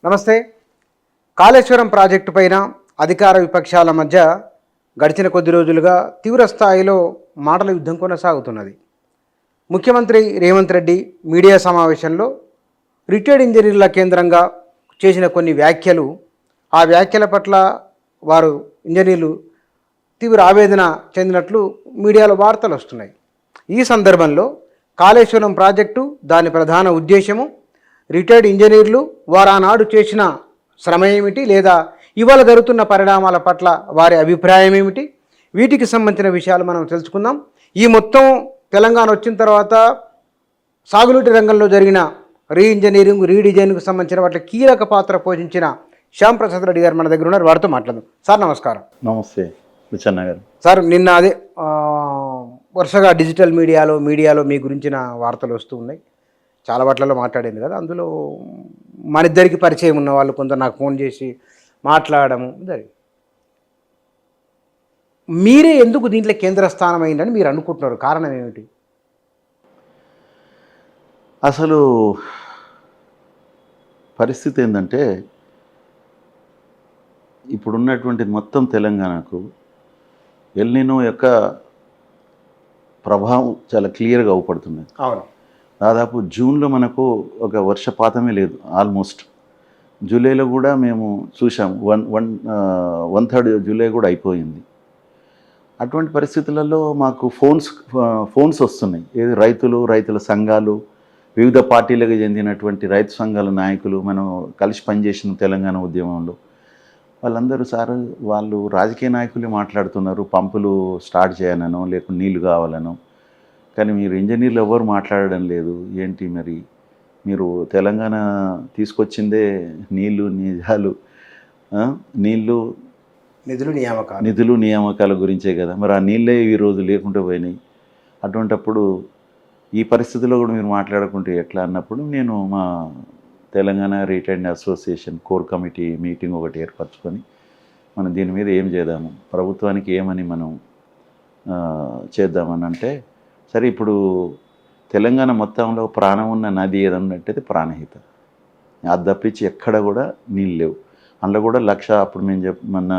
నమస్తే. కాళేశ్వరం ప్రాజెక్టు పైన అధికార విపక్షాల మధ్య గడిచిన కొద్ది రోజులుగా తీవ్ర స్థాయిలో మాటల యుద్ధం కొనసాగుతున్నది. ముఖ్యమంత్రి రేవంత్ రెడ్డి మీడియా సమావేశంలో రిటైర్డ్ ఇంజనీర్ల కేంద్రంగా చేసిన కొన్ని వ్యాఖ్యలు, ఆ వ్యాఖ్యల పట్ల వారు ఇంజనీర్లు తీవ్ర ఆవేదన చెందినట్లు మీడియాలో వార్తలు వస్తున్నాయి. ఈ సందర్భంలో కాళేశ్వరం ప్రాజెక్టు, దాని ప్రధాన ఉద్దేశము, రిటైర్డ్ ఇంజనీర్లు వారు ఆనాడు చేసిన శ్రమ ఏమిటి, లేదా ఇవాళ జరుగుతున్న పరిణామాల పట్ల వారి అభిప్రాయం ఏమిటి, వీటికి సంబంధించిన విషయాలు మనం తెలుసుకుందాం. ఈ మొత్తం తెలంగాణ వచ్చిన తర్వాత సాగునీటి రంగంలో జరిగిన రీడిజైనింగ్కు సంబంధించిన వాటి కీలక పాత్ర పోషించిన శ్యామ్ ప్రసాద్ రెడ్డి గారు మన దగ్గర ఉన్నారు. వారితో మాట్లాడదాం. సార్ నమస్కారం. నమస్తే విచన్న గారు. సార్, నిన్న వరుసగా డిజిటల్ మీడియాలో మీ గురించిన వార్తలు వస్తూ ఉన్నాయి. చాలా వాటిలలో మాట్లాడింది కదా, అందులో మన ఇద్దరికి పరిచయం ఉన్న వాళ్ళు కొంత నాకు ఫోన్ చేసి మాట్లాడము జరిగింది. మీరే ఎందుకు దీంట్లో కేంద్ర స్థానం అయిందని మీరు అనుకుంటున్నారు? కారణం ఏమిటి? అసలు పరిస్థితి ఏంటంటే, ఇప్పుడున్నటువంటి మొత్తం తెలంగాణకు ఎల్నినో యొక్క ప్రభావం చాలా క్లియర్గా అవుపడుతుంది. అవును, దాదాపు జూన్లో మనకు ఒక వర్షపాతమే లేదు. ఆల్మోస్ట్ జూలైలో కూడా మేము చూసాం, 1/3 జూలై కూడా అయిపోయింది. అటువంటి పరిస్థితులలో మాకు ఫోన్స్ వస్తున్నాయి. ఏది రైతుల సంఘాలు, వివిధ పార్టీలకు చెందినటువంటి రైతు సంఘాల నాయకులు, మనం కలిసి పనిచేసిన తెలంగాణ ఉద్యమంలో వాళ్ళందరూ వాళ్ళు రాజకీయ నాయకులే మాట్లాడుతున్నారు, పంపులు స్టార్ట్ చేయనో లేకుంటే నీళ్లు కావాలనో. కానీ మీరు ఇంజనీర్లు ఎవరు మాట్లాడడం లేదు. ఏంటి మరి, మీరు తెలంగాణ తీసుకొచ్చిందే నిధులు నియామకాల గురించే కదా. మరి ఆ నీళ్ళే ఈరోజు లేకుంటే పోయినాయి. అటువంటప్పుడు ఈ పరిస్థితుల్లో కూడా మీరు మాట్లాడుకుంటే ఎట్లా అన్నప్పుడు, నేను మా Telangana retired association core committee meeting ఒకటి ఏర్పరచుకొని మనం దీని మీద ఏం చేద్దాము, ప్రభుత్వానికి ఏమని మనం చేద్దామని అంటే, సరే ఇప్పుడు తెలంగాణ మొత్తంలో ప్రాణం ఉన్న నది ఏదన్నట్టయితే ప్రాణహిత. అది తప్పించి ఎక్కడ కూడా నీళ్ళు లేవు. అందులో కూడా అప్పుడు మేము మన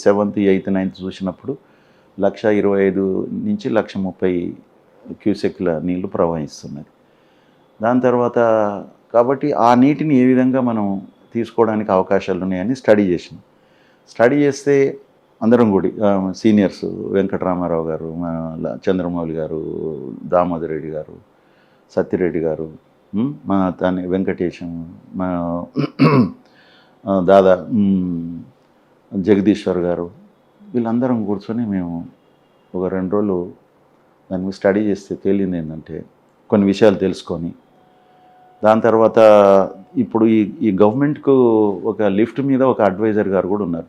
7th, 8th, 9th చూసినప్పుడు 125 నుంచి 130 క్యూసెక్ల నీళ్లు ప్రవహిస్తున్నారు. దాని తర్వాత కాబట్టి ఆ నీటిని ఏ విధంగా మనం తీసుకోవడానికి అవకాశాలు ఉన్నాయని స్టడీ చేస్తే అందరం కూడా సీనియర్స్, వెంకటరామారావు గారు, చంద్రమౌళి గారు, దామోదర్ రెడ్డి గారు, సత్యరెడ్డి గారు, దాని వెంకటేశం, దాదా జగదీశ్వర్ గారు, వీళ్ళందరం కూర్చొని మేము ఒక 2 రోజులు దాని మీద స్టడీ చేస్తే తేలింది ఏంటంటే, కొన్ని విషయాలు తెలుసుకొని, దాని తర్వాత ఇప్పుడు ఈ గవర్నమెంట్కు ఒక లిఫ్ట్ మీద ఒక అడ్వైజర్ గారు కూడా ఉన్నారు,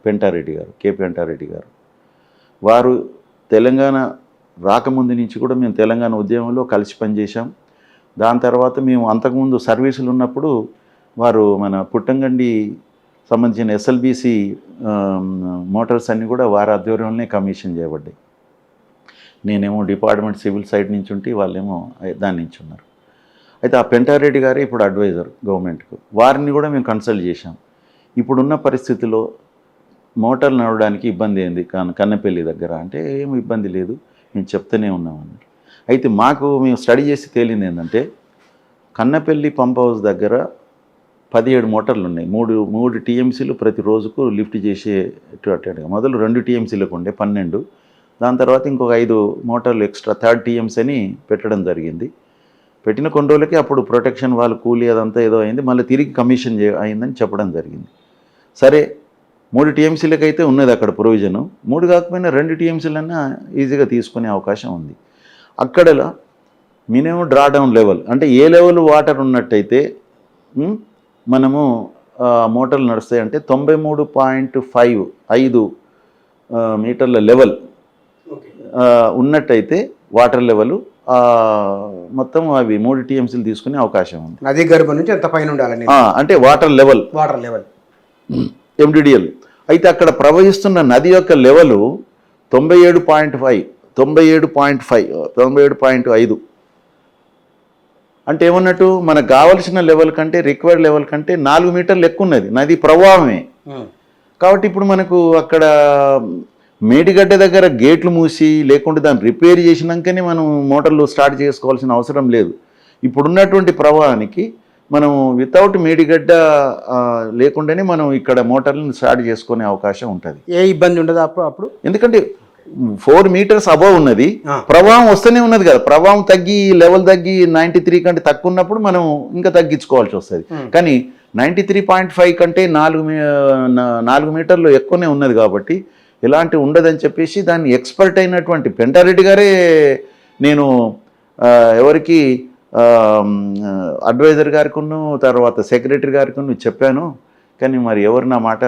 కే పెంటారెడ్డి గారు. వారు తెలంగాణ రాకముందు నుంచి కూడా మేము తెలంగాణ ఉద్యమంలో కలిసి పనిచేసాం. దాని తర్వాత మేము అంతకుముందు సర్వీసులు ఉన్నప్పుడు వారు మన పుట్టంగండి సంబంధించిన SLBC మోటార్స్ అన్నీ కూడా వారి ఆధ్వర్యంలోనే కమిషన్ చేయబడ్డాయి. నేనేమో డిపార్ట్మెంట్ సివిల్ సైడ్ నుంచి ఉంటే, వాళ్ళేమో దాని నుంచి ఉన్నారు. అయితే ఆ పెంటారెడ్డి గారే ఇప్పుడు అడ్వైజర్ గవర్నమెంట్కు. వారిని కూడా మేము కన్సల్ట్ చేశాం. ఇప్పుడున్న పరిస్థితిలో మోటార్లు నడవడానికి ఇబ్బంది ఏంది కన్నపల్లి దగ్గర అంటే, ఏమి ఇబ్బంది లేదు, మేము చెప్తూనే ఉన్నామన్నారు. అయితే మేము స్టడీ చేసి తేలింది ఏంటంటే, కన్నపల్లి పంప్ హౌస్ దగ్గర 17 మోటార్లు ఉన్నాయి. 3 TMCలు ప్రతి రోజుకు లిఫ్ట్ చేసేటట్టుగా. మొదలు 2 TMCలకు ఉండే 12. దాని తర్వాత ఇంకొక 5 మోటార్లు ఎక్స్ట్రా 3rd TMC అని పెట్టడం జరిగింది. పెట్టిన కొన్ని రోజులకి అప్పుడు ప్రొటెక్షన్ వాళ్ళు కూలీ అదంతా ఏదో అయింది, మళ్ళీ తిరిగి కమిషన్ అయిందని చెప్పడం జరిగింది. సరే 3 TMCలకు అయితే ఉన్నది అక్కడ ప్రొవిజను. 3 కాకపోయినా 2 TMCలన్నా ఈజీగా తీసుకునే అవకాశం ఉంది. అక్కడ మినిమం డ్రాడౌన్ లెవెల్ అంటే ఏ లెవెల్ వాటర్ ఉన్నట్టయితే మనము మోటార్లు నడుస్తాయి అంటే 93.5 మీటర్ల లెవెల్ ఉన్నట్టయితే వాటర్ లెవెల్ మొత్తం అవి 3 TMCలు తీసుకునే అవకాశం ఉంది. నది గర్భం నుంచి ఎంత పైన ఉండాలని అంటే వాటర్ లెవెల్ MDDL. అయితే అక్కడ ప్రవహిస్తున్న నది యొక్క లెవెల్ 97.5 అంటే ఏమన్నట్టు మనకు కావలసిన లెవెల్ కంటే రిక్వైర్డ్ లెవెల్ కంటే 4 మీటర్లు ఎక్కువ ఉన్నది, నది ప్రవాహమే. కాబట్టి ఇప్పుడు మనకు అక్కడ మేడిగడ్డ దగ్గర గేట్లు మూసి లేకుంటే దాన్ని రిపేర్ చేసినాకనే మనం మోటార్లు స్టార్ట్ చేసుకోవాల్సిన అవసరం లేదు. ఇప్పుడున్నటువంటి ప్రవాహానికి మనం వితౌట్ మేడిగడ్డ లేకుండానే మనం ఇక్కడ మోటార్లను స్టార్ట్ చేసుకునే అవకాశం ఉంటుంది. ఏ ఇబ్బంది ఉండదు అప్పుడు ఎందుకంటే 4 మీటర్స్ అబవ్ ఉన్నది, ప్రవాహం వస్తూనే ఉన్నది కదా. ప్రవాహం తగ్గి లెవెల్ తగ్గి 93 కంటే తక్కువ ఉన్నప్పుడు మనం ఇంకా తగ్గించుకోవాల్సి వస్తుంది. కానీ 93.5 కంటే 4 మీటర్లు ఎక్కువనే ఉన్నది కాబట్టి ఇలాంటి ఉండదని చెప్పేసి దాన్ని ఎక్స్పర్ట్ అయినటువంటి పెంటారెడ్డి గారే నేను ఎవరికి అడ్వైజర్ గారికి తర్వాత సెక్రటరీ గారికి చెప్పాను, కానీ మరి ఎవరు నా మాట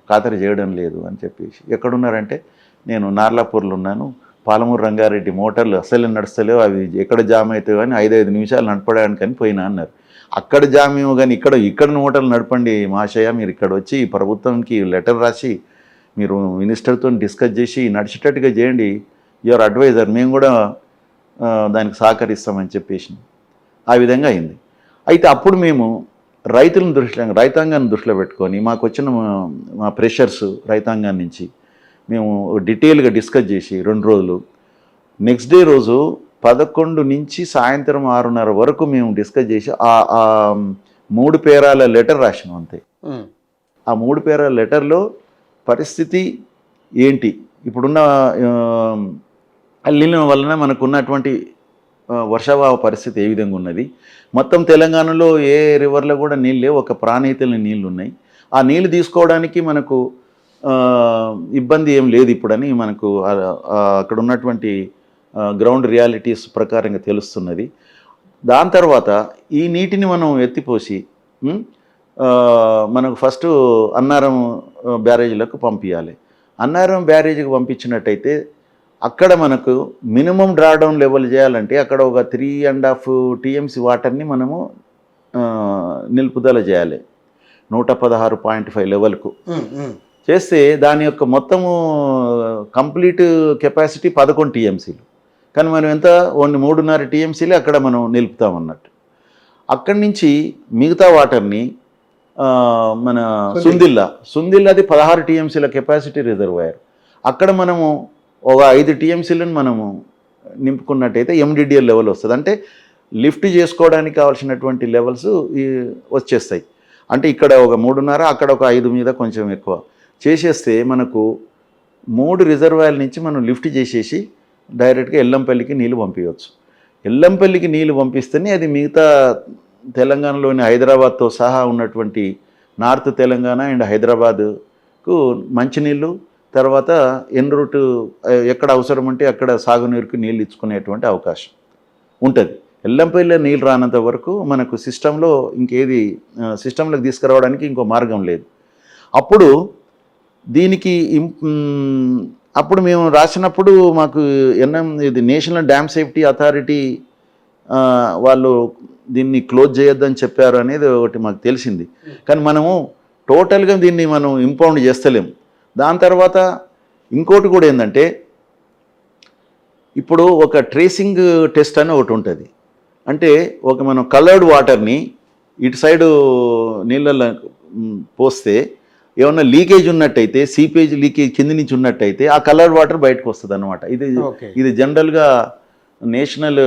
ఖాతరు చేయడం లేదు అని చెప్పేసి. ఎక్కడున్నారంటే నేను నార్లాపూర్లో ఉన్నాను, పాలమూరు రంగారెడ్డి మోటార్లు అసలు నడుస్తలేవు, అవి ఎక్కడ జామ్ అవుతాయో అని 5 నిమిషాలు నడపడానికి అని పోయినా అన్నారు. అక్కడ జామ్ ఏమో కానీ ఇక్కడ మోటార్లు నడపండి మహాశయ, మీరు ఇక్కడ వచ్చి ప్రభుత్వంకి లెటర్ రాసి మీరు మినిస్టర్తో డిస్కస్ చేసి నడిచేటట్టుగా చేయండి, యువర్ అడ్వైజర్, మేము కూడా దానికి సహకరిస్తామని చెప్పేసి ఆ విధంగా అయింది. అయితే అప్పుడు మేము రైతాంగాన్ని దృష్టిలో పెట్టుకొని మాకు వచ్చిన మా ప్రెషర్స్ రైతాంగాన్ని నుంచి మేము డీటెయిల్గా డిస్కస్ చేసి 2 రోజులు, నెక్స్ట్ డే రోజు 11 నుంచి సాయంత్రం 6:30 వరకు మేము డిస్కస్ చేసి ఆ 3 పేరాల లెటర్ రాసినాం అంతే. ఆ 3 పేరాల లెటర్లో పరిస్థితి ఏంటి, ఇప్పుడున్న అల్లిన వలన మనకున్నటువంటి వర్షాభావ పరిస్థితి ఏ విధంగా ఉన్నది, మొత్తం తెలంగాణలో ఏ రివర్లో కూడా నీళ్ళు లేవు, ఒక ప్రాణహితల నీళ్ళు ఉన్నాయి, ఆ నీళ్ళు తీసుకోవడానికి మనకు ఇబ్బంది ఏం లేదు ఇప్పుడని మనకు అక్కడ ఉన్నటువంటి గ్రౌండ్ రియాలిటీస్ ప్రకారంగా తెలుస్తున్నది. దాని తర్వాత ఈ నీటిని మనం ఎత్తిపోసి మనకు ఫస్ట్ అన్నారం బ్యారేజీలకు పంపించాలి. అన్నారం బ్యారేజీకి పంపించినట్టయితే అక్కడ మనకు మినిమం డ్రాడౌన్ లెవెల్ చేయాలంటే అక్కడ ఒక 3.5 TMC వాటర్ని మనము నిలుపుదల చేయాలి 116.5 లెవెల్కు చేస్తే దాని యొక్క మొత్తము కంప్లీట్ కెపాసిటీ 11 TMCలు. కానీ మనం ఎంత ఓన్లీ 3.5 TMCలే అక్కడ మనం నిలుపుతామన్నట్టు. అక్కడి నుంచి మిగతా వాటర్ని మన సుందిల్లాది 16 TMCల కెపాసిటీ రిజర్వాయర్, అక్కడ మనము ఒక 5 TMCలను మనము నింపుకున్నట్టయితే MDDL లెవెల్ వస్తుంది. అంటే లిఫ్ట్ చేసుకోవడానికి కావాల్సినటువంటి లెవెల్స్ వచ్చేస్తాయి. అంటే ఇక్కడ ఒక 3.5, అక్కడ ఒక 5 మీద కొంచెం ఎక్కువ చేసేస్తే మనకు 3 రిజర్వాయర్ల నుంచి మనం లిఫ్ట్ చేసేసి డైరెక్ట్గా ఎల్లంపల్లికి నీళ్ళు పంపించవచ్చు. ఎల్లంపల్లికి నీళ్ళు పంపిస్తేనే అది మిగతా తెలంగాణలోని హైదరాబాద్తో సహా ఉన్నటువంటి నార్త్ తెలంగాణ అండ్ హైదరాబాద్కు మంచినీళ్ళు, తర్వాత ఎన్ రూట్ ఎక్కడ అవసరం ఉంటే అక్కడ సాగునీరుకు నీళ్ళు ఇచ్చుకునేటువంటి అవకాశం ఉంటుంది. ఎల్లంపల్లిలో నీళ్ళు రానంత వరకు మనకు సిస్టంలో ఇంకేది సిస్టంలోకి తీసుకురావడానికి ఇంకో మార్గం లేదు. అప్పుడు దీనికి అప్పుడు మేము రాసినప్పుడు మాకు ఇది నేషనల్ డ్యామ్ సేఫ్టీ అథారిటీ వాళ్ళు దీన్ని క్లోజ్ చేయొద్దని చెప్పారు అనేది ఒకటి మాకు తెలిసింది. కానీ మనము టోటల్గా దీన్ని మనం ఇంపౌండ్ చేస్తలేము. దాని తర్వాత ఇంకోటి కూడా ఏంటంటే ఇప్పుడు ఒక ట్రేసింగ్ టెస్ట్ అని ఒకటి ఉంటుంది. అంటే ఒక మనం కలర్డ్ వాటర్ని ఇటు సైడు నీళ్ళల్లో పోస్తే ఏమన్నా లీకేజ్ ఉన్నట్టయితే, సీపేజ్ లీకేజ్ కింది నుంచి ఉన్నట్టయితే ఆ కలర్డ్ వాటర్ బయటకు వస్తుంది అన్నమాట. ఇది జనరల్గా నేషనల్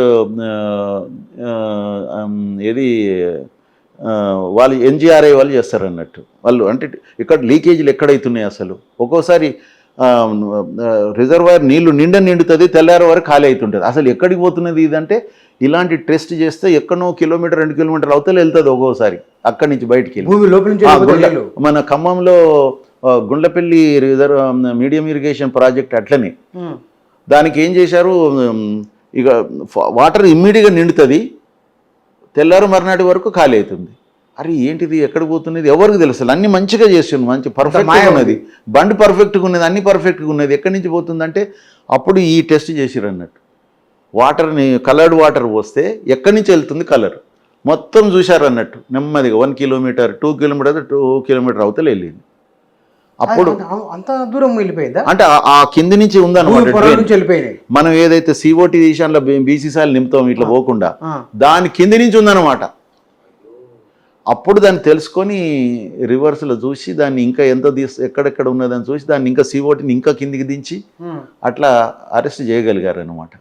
వాళ్ళు NGRI వాళ్ళు చేస్తారు అన్నట్టు. వాళ్ళు అంటే ఇక్కడ లీకేజీలు ఎక్కడైతున్నాయి అసలు ఒక్కోసారి రిజర్వాయర్ నీళ్లు నిండుతుంది, తెల్లారి వరకు ఖాళీ అవుతుంటుంది. అసలు ఎక్కడికి పోతున్నది ఇదంటే ఇలాంటి టెస్ట్ చేస్తే ఎక్కడో 1 కిలోమీటర్ 2 కిలోమీటర్లు అవతల వెళ్తుంది ఒక్కోసారి అక్కడి నుంచి బయటికి వెళ్ళి. మన ఖమ్మంలో గుండ్లపల్లి మీడియం ఇరిగేషన్ ప్రాజెక్ట్ అట్లనే దానికి ఏం చేశారు, ఇక వాటర్ ఇమ్మీడియట్గా నిండుతుంది, తెల్లారు మర్నాటి వరకు ఖాళీ అవుతుంది. అరే ఏంటిది ఎక్కడ పోతున్నది ఎవరికి తెలుసు. అన్ని మంచిగా చేస్తుంది, మంచి పర్ఫెక్ట్గా ఉన్నది, బండ్ పర్ఫెక్ట్గా ఉన్నది, అన్ని పర్ఫెక్ట్గా ఉన్నది, ఎక్కడి నుంచి పోతుందంటే అప్పుడు ఈ టెస్ట్ చేసిరు అన్నట్టు. వాటర్ని కలర్డ్ వాటర్ పోస్తే ఎక్కడి నుంచి వెళ్తుంది కలర్ మొత్తం చూశారు అన్నట్టు. నెమ్మదిగా 1 కిలోమీటర్ 2 కిలోమీటర్ 2 కిలోమీటర్ అవతల వెళ్ళింది. అప్పుడు అంత దూరం వెళ్ళిపోయిందా? అంటే ఆ కింది నుంచి ఉందన్నమాట భూమి పొర డ్రైన్. నుంచి వెళ్ళిపోయినాయి. మనం ఏదైతే సిఓటి తీసాన్లో బీసీసాలు నింపుతాం ఇట్లా పోకుండా దాని కింది నుంచి ఉందన్నమాట. అప్పుడు దాన్ని తెలుసుకొని రివర్స్లో చూసి దాన్ని ఇంకా ఎంత ఎక్కడెక్కడ ఉన్నదని చూసి దాన్ని ఇంకా సిఓటిని ఇంకా కిందికి దించి అట్లా అరెస్ట్ చేయగలిగారు అనమాట.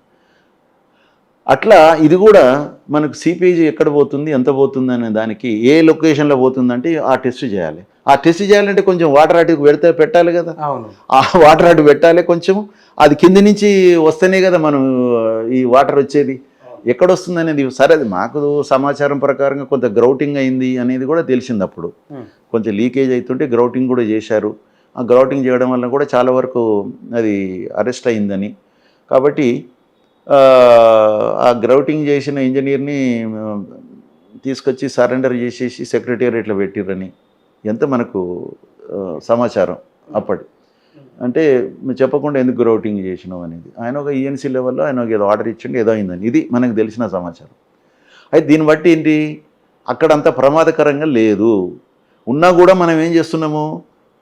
అట్లా ఇది కూడా మనకు సిపిజీ ఎక్కడ పోతుంది ఎంత పోతుంది అనే దానికి ఏ లొకేషన్లో పోతుందంటే ఆ టెస్ట్ చేయాలి. ఆ టెస్ట్ చేయాలంటే కొంచెం వాటర్ అటుకు పెట్టాలి కదా. ఆ వాటర్ అటు పెట్టాలి కొంచెం, అది కింది నుంచి వస్తేనే కదా మనం ఈ వాటర్ వచ్చేది. ఎక్కడొస్తుంది అనేది సరే అది మాకు సమాచారం ప్రకారంగా కొంత గ్రౌటింగ్ అయింది అనేది కూడా తెలిసింది. అప్పుడు కొంచెం లీకేజ్ అవుతుంటే గ్రౌటింగ్ కూడా చేశారు. ఆ గ్రౌటింగ్ చేయడం వల్ల కూడా చాలా వరకు అది అరెస్ట్ అయిందని. కాబట్టి ఆ గ్రౌటింగ్ చేసిన ఇంజనీర్ని తీసుకొచ్చి సరెండర్ చేసేసి సెక్రటేరియట్లో పెట్టిరని ఎంత మనకు సమాచారం అప్పటి. అంటే చెప్పకుండా ఎందుకు గ్రౌటింగ్ చేసినావు అనేది ఆయన ఒక ఈఎన్సీ లెవెల్లో ఆయన ఏదో ఆర్డర్ ఇచ్చిండు, ఏదో అయిందని ఇది మనకు తెలిసిన సమాచారం. అయితే దీన్ని బట్టి ఏంటి, అక్కడంత ప్రమాదకరంగా లేదు. ఉన్నా కూడా మనం ఏం చేస్తున్నాము,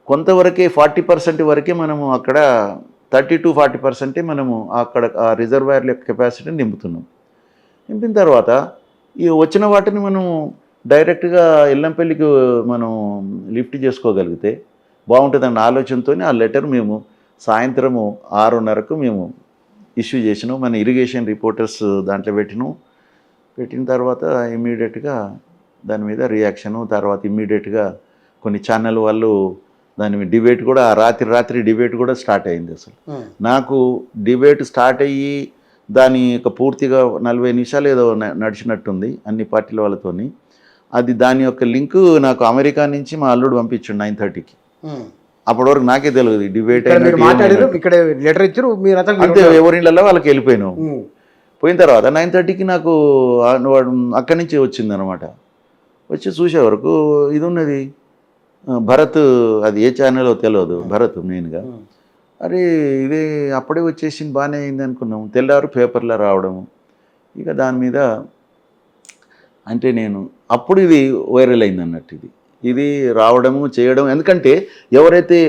కొంతవరకే 40% వరకే మనము అక్కడ 30 to 40% మనము అక్కడ ఆ రిజర్వాయర్ల యొక్క కెపాసిటీని నింపుతున్నాం. నింపిన తర్వాత ఈ వచ్చిన వాటిని మనం డైరెక్ట్గా ఎల్లంపల్లికి మనం లిఫ్ట్ చేసుకోగలిగితే బాగుంటుందన్న ఆలోచనతో ఆ లెటర్ మేము సాయంత్రము 6:30కు మేము ఇష్యూ చేసినాం. మన ఇరిగేషన్ రిపోర్టర్స్ దాంట్లో పెట్టిన తర్వాత ఇమ్మీడియట్గా దాని మీద రియాక్షను, తర్వాత ఇమ్మీడియట్గా కొన్ని ఛానల్ వాళ్ళు దాని డిబేట్ కూడా రాత్రి డిబేట్ కూడా స్టార్ట్ అయింది. అసలు నాకు డిబేట్ స్టార్ట్ అయ్యి దాని యొక్క పూర్తిగా 40 నిమిషాలు ఏదో నడిచినట్టుంది అన్ని పార్టీల వాళ్ళతోని. అది దాని యొక్క లింకు నాకు అమెరికా నుంచి మా అల్లుడు పంపించాడు 9:30కి. అప్పటి వరకు నాకే తెలియదు డిబేట్ అంతే, ఎవరిళ్ళల్లో వాళ్ళకి వెళ్ళిపోయినాం. పోయిన తర్వాత 9:30కి నాకు అక్కడి నుంచి వచ్చింది అనమాట. వచ్చి చూసే వరకు ఇది ఉన్నది భరత్, అది ఏ ఛానల్లో తెలియదు, భరత్ మెయిన్గా. అరే ఇదే అప్పుడే వచ్చేసింది, బాగానే అయింది అనుకున్నాము. తెల్లారు పేపర్లో రావడము, ఇక దాని మీద అంటే నేను అప్పుడు ఇది వైరల్ అయింది అన్నట్టు. ఇది రావడము చేయడం, ఎందుకంటే ఎవరైతే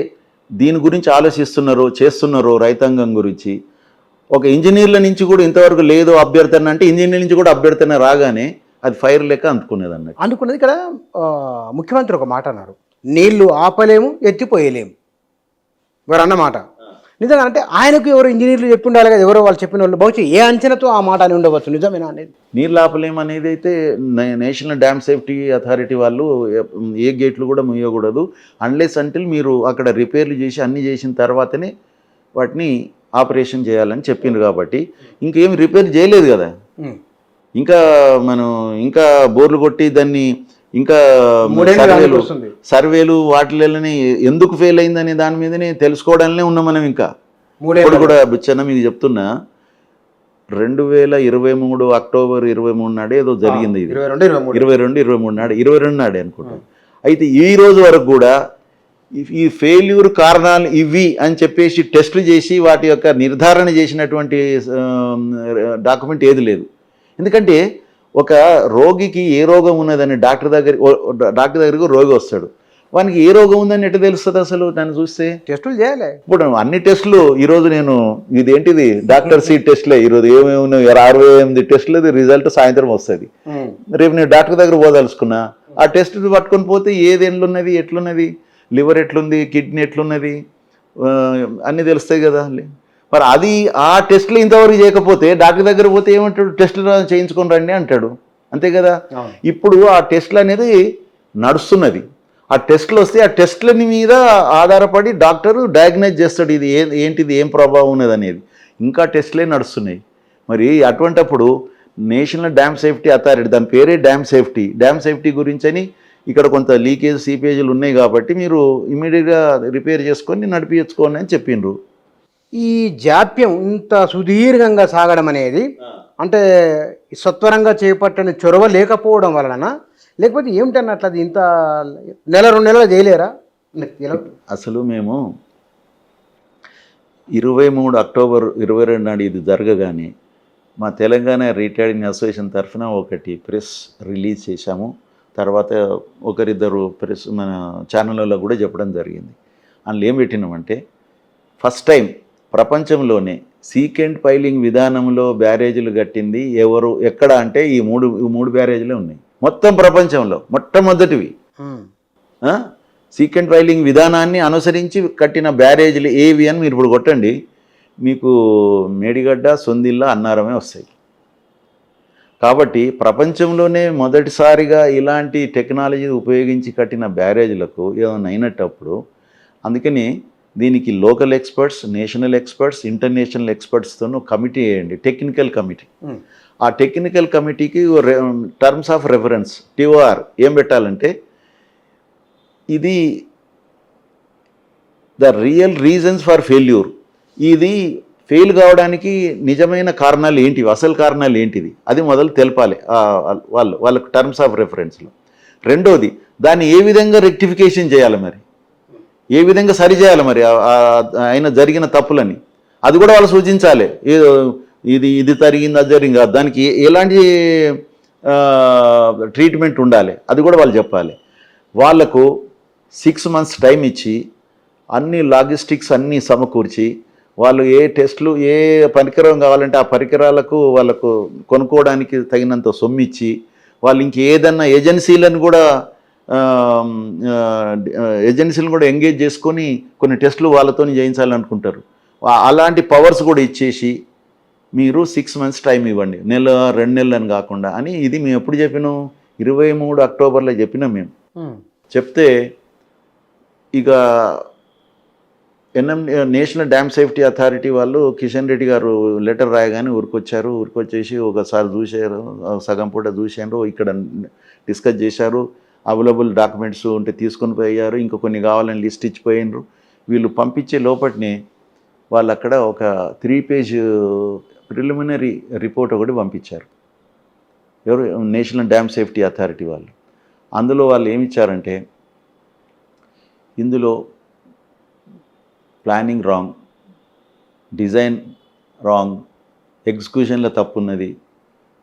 దీని గురించి ఆలోచిస్తున్నారో చేస్తున్నారో రైతాంగం గురించి, ఒక ఇంజనీర్ల నుంచి కూడా ఇంతవరకు లేదు అభ్యర్థన అంటే ఇంజనీర్ నుంచి కూడా అభ్యర్థన రాగానే అది ఫైర్ లెక్క అందుకునేది అన్నట్టు. అనుకున్నది ఇక్కడ ముఖ్యమంత్రి ఒక మాట అన్నారు, నీళ్లు ఆపలేము ఎత్తిపోయలేము వారు అన్నమాట. నిజంగా అంటే ఆయనకు ఎవరు ఇంజనీర్లు చెప్పి ఉండాలి కదా, ఎవరో వాళ్ళు చెప్పిన వాళ్ళు బహుశా ఏ అంచనాతో ఆ మాట అని ఉండవచ్చు. నిజమేనా అనేది? నీళ్ళు ఆపలేము అనేది అయితే నేషనల్ డ్యామ్ సేఫ్టీ అథారిటీ వాళ్ళు ఏ గేట్లు కూడా ముయ్యకూడదు అన్లెస్ అంటిల్ మీరు అక్కడ రిపేర్లు చేసి అన్నీ చేసిన తర్వాతనే వాటిని ఆపరేషన్ చేయాలని చెప్పిండ్రు. కాబట్టి ఇంకేమి రిపేర్ చేయలేదు కదా, ఇంకా మనం ఇంకా బోర్లు కొట్టి దాన్ని ఇంకా సర్వేలు వాటిలోనే ఎందుకు ఫెయిల్ అయిందనే దాని మీదనే తెలుసుకోవడానికే ఉన్నాం మనం. ఇంకా ఇప్పుడు కూడా బుచ్చన్న మీకు చెప్తున్నా, 2023 అక్టోబర్ 23 నాడే ఏదో జరిగింది, ఇది 22 నాడే 22 నాడే అనుకుంటాను. అయితే ఈ రోజు వరకు కూడా ఈ ఫెయిల్యూర్ కారణాలు ఇవి అని చెప్పేసి టెస్టులు చేసి వాటి యొక్క నిర్ధారణ చేసినటువంటి డాక్యుమెంట్ ఏది లేదు. ఎందుకంటే ఒక రోగికి ఏ రోగం ఉన్నదని డాక్టర్ దగ్గరకు రోగి వస్తాడు, వానికి ఏ రోగం ఉందని ఎట్లా తెలుస్తుంది అసలు? దాన్ని చూస్తే టెస్టులు చేయాలి. ఇప్పుడు అన్ని టెస్టులు ఈరోజు నేను ఇదేంటిది డాక్టర్ సీట్ టెస్ట్లే ఈరోజు ఏమేమి ఉన్నాయి 68 టెస్టులు రిజల్ట్ సాయంత్రం వస్తుంది. రేపు నేను డాక్టర్ దగ్గర పోదలుచుకున్నా, ఆ టెస్ట్ పట్టుకొని పోతే ఏది ఎట్లున్నది ఎట్లున్నది, లివర్ ఎట్లుంది, కిడ్నీ ఎట్లున్నది అన్నీ తెలుస్తాయి కదా. మరి అది ఆ టెస్టులు ఇంతవరకు చేయకపోతే డాక్టర్ దగ్గర పోతే ఏమంటాడు, టెస్టులు చేయించుకొని రండి అంటాడు, అంతే కదా. ఇప్పుడు ఆ టెస్టులు అనేది నడుస్తున్నది, ఆ టెస్టులు వస్తే ఆ టెస్టుల మీద ఆధారపడి డాక్టరు డయాగ్నైజ్ చేస్తాడు ఇది ఏంటిది ఏం ప్రభావం ఉన్నది అనేది. ఇంకా టెస్టులే నడుస్తున్నాయి. మరి అటువంటప్పుడు నేషనల్ డ్యామ్ సేఫ్టీ అథారిటీ, దాని పేరే డ్యామ్ సేఫ్టీ గురించి అని ఇక్కడ కొంత లీకేజ్ సీపేజీలు ఉన్నాయి కాబట్టి మీరు ఇమ్మీడియట్గా రిపేర్ చేసుకొని నడిపించుకోండి అని చెప్పిండ్రు. ఈ జాప్యం ఇంత సుదీర్ఘంగా సాగడం అనేది అంటే సత్వరంగా చేపట్టని చొరవ లేకపోవడం వలన, లేకపోతే ఏమిటన్నట్లు అది ఇంత 1-2 నెలలు చేయలేరా? అసలు మేము 23 అక్టోబర్ 22 నాడు ఇది జరగగానే మా తెలంగాణ రిటైర్డింగ్ అసోసియేషన్ తరఫున ఒకటి ప్రెస్ రిలీజ్ చేశాము. తర్వాత ఒకరిద్దరు ప్రెస్ మన ఛానళ్ళలో కూడా చెప్పడం జరిగింది. అందులో ఏం పెట్టినామంటే ఫస్ట్ టైం ప్రపంచంలోనే సీకెంట్ పైలింగ్ విధానంలో బ్యారేజీలు కట్టింది ఎవరు ఎక్కడ అంటే ఈ మూడు బ్యారేజీలే ఉన్నాయి మొత్తం ప్రపంచంలో మొట్టమొదటివి. సీకెంట్ పైలింగ్ విధానాన్ని అనుసరించి కట్టిన బ్యారేజీలు ఏవి అని మీరు ఇప్పుడు కొట్టండి, మీకు మేడిగడ్డ, సొందిల్ల, అన్నారమే వస్తాయి. కాబట్టి ప్రపంచంలోనే మొదటిసారిగా ఇలాంటి టెక్నాలజీ ఉపయోగించి కట్టిన బ్యారేజీలకు ఏమైనా అయినప్పుడు, అందుకని దీనికి local experts, national experts, international ఎక్స్పర్ట్స్తో కమిటీ వేయండి, టెక్నికల్ కమిటీ. ఆ టెక్నికల్ కమిటీకి టర్మ్స్ ఆఫ్ రెఫరెన్స్ టిఓఆర్ ఏం పెట్టాలంటే ఇది the real reasons for failure, ఇది ఫెయిల్ కావడానికి నిజమైన కారణాలు ఏంటివి, అసలు కారణాలు ఏంటిది అది మొదలు తెలపాలి వాళ్ళకు టర్మ్స్ ఆఫ్ రెఫరెన్స్లో. రెండోది దాన్ని ఏ విధంగా రెక్టిఫికేషన్ చేయాలి, మరి ఏ విధంగా సరిచేయాలి, మరి ఆయన జరిగిన తప్పులని అది కూడా వాళ్ళు సూచించాలి. ఇది జరిగింది, అది జరిగింది, దానికి ఎలాంటి ట్రీట్మెంట్ ఉండాలి అది కూడా వాళ్ళు చెప్పాలి. వాళ్లకు 6 months టైం ఇచ్చి అన్ని లాజిస్టిక్స్ అన్నీ సమకూర్చి వాళ్ళు ఏ టెస్టులు ఏ పరికరం కావాలంటే ఆ పరికరాలకు వాళ్ళకు కొనుక్కోవడానికి తగినంత సొమ్మిచ్చి వాళ్ళు ఇంకేదన్నా ఏజెన్సీలను కూడా ఎంగేజ్ చేసుకొని కొన్ని టెస్టులు వాళ్ళతో చేయించాలనుకుంటారు. అలాంటి పవర్స్ కూడా ఇచ్చేసి మీరు 6 months టైం ఇవ్వండి, 1-2 నెలలు అని కాకుండా అని. ఇది మేము ఎప్పుడు చెప్పినాం, 23 అక్టోబర్లో చెప్పినాం మేము. చెప్తే ఇక నేషనల్ డ్యామ్ సేఫ్టీ అథారిటీ వాళ్ళు కిషన్ రెడ్డి గారు లెటర్ రాయగానే ఊరికొచ్చేసి ఒకసారి చూశారు, సగం పూట చూశారు, ఇక్కడ డిస్కస్ చేశారు, అవైలబుల్ డాక్యుమెంట్స్ ఉంటే తీసుకొని పోయారు, ఇంకా కొన్ని కావాలని లిస్ట్ ఇచ్చిపోయినారు. వీళ్ళు పంపించే లోపటినే వాళ్ళు అక్కడ ఒక 3-page ప్రిలిమినరీ రిపోర్ట్ ఒకటి పంపించారు, ఎవరు నేషనల్ డ్యామ్ సేఫ్టీ అథారిటీ వాళ్ళు. అందులో వాళ్ళు ఏమి ఇచ్చారంటే ఇందులో ప్లానింగ్ రాంగ్, డిజైన్ రాంగ్, ఎగ్జిక్యూషన్లో తప్పున్నది,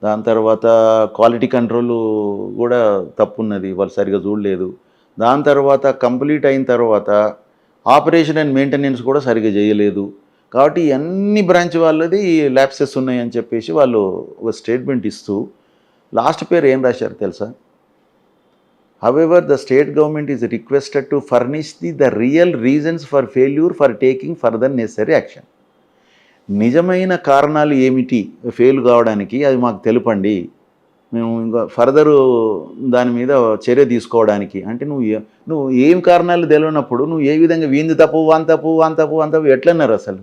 దాని తర్వాత క్వాలిటీ కంట్రోల్ కూడా తప్పున్నది, వాళ్ళు సరిగా చూడలేదు. దాని తర్వాత కంప్లీట్ అయిన తర్వాత ఆపరేషన్ అండ్ మెయింటెనెన్స్ కూడా సరిగా చేయలేదు. కాబట్టి అన్ని బ్రాంచ్ వాళ్ళది ల్యాప్సెస్ ఉన్నాయని చెప్పేసి వాళ్ళు ఒక స్టేట్మెంట్ ఇస్తూ లాస్ట్ పేరు ఏం రాశారు తెలుసా? However, the state government is requested to furnish the real reasons for failure for taking further necessary action. నిజమైన కారణాలు ఏమిటి ఫెయిల్ కావడానికి అది మాకు తెలుపండి, మేము ఇంకా ఫర్దరు దాని మీద చర్య తీసుకోవడానికి. అంటే నువ్వు ఏం కారణాలు తెలియనప్పుడు నువ్వు ఏ విధంగా వీంది తప్పు వాన్ తప్పు ఎట్లన్నారు అసలు?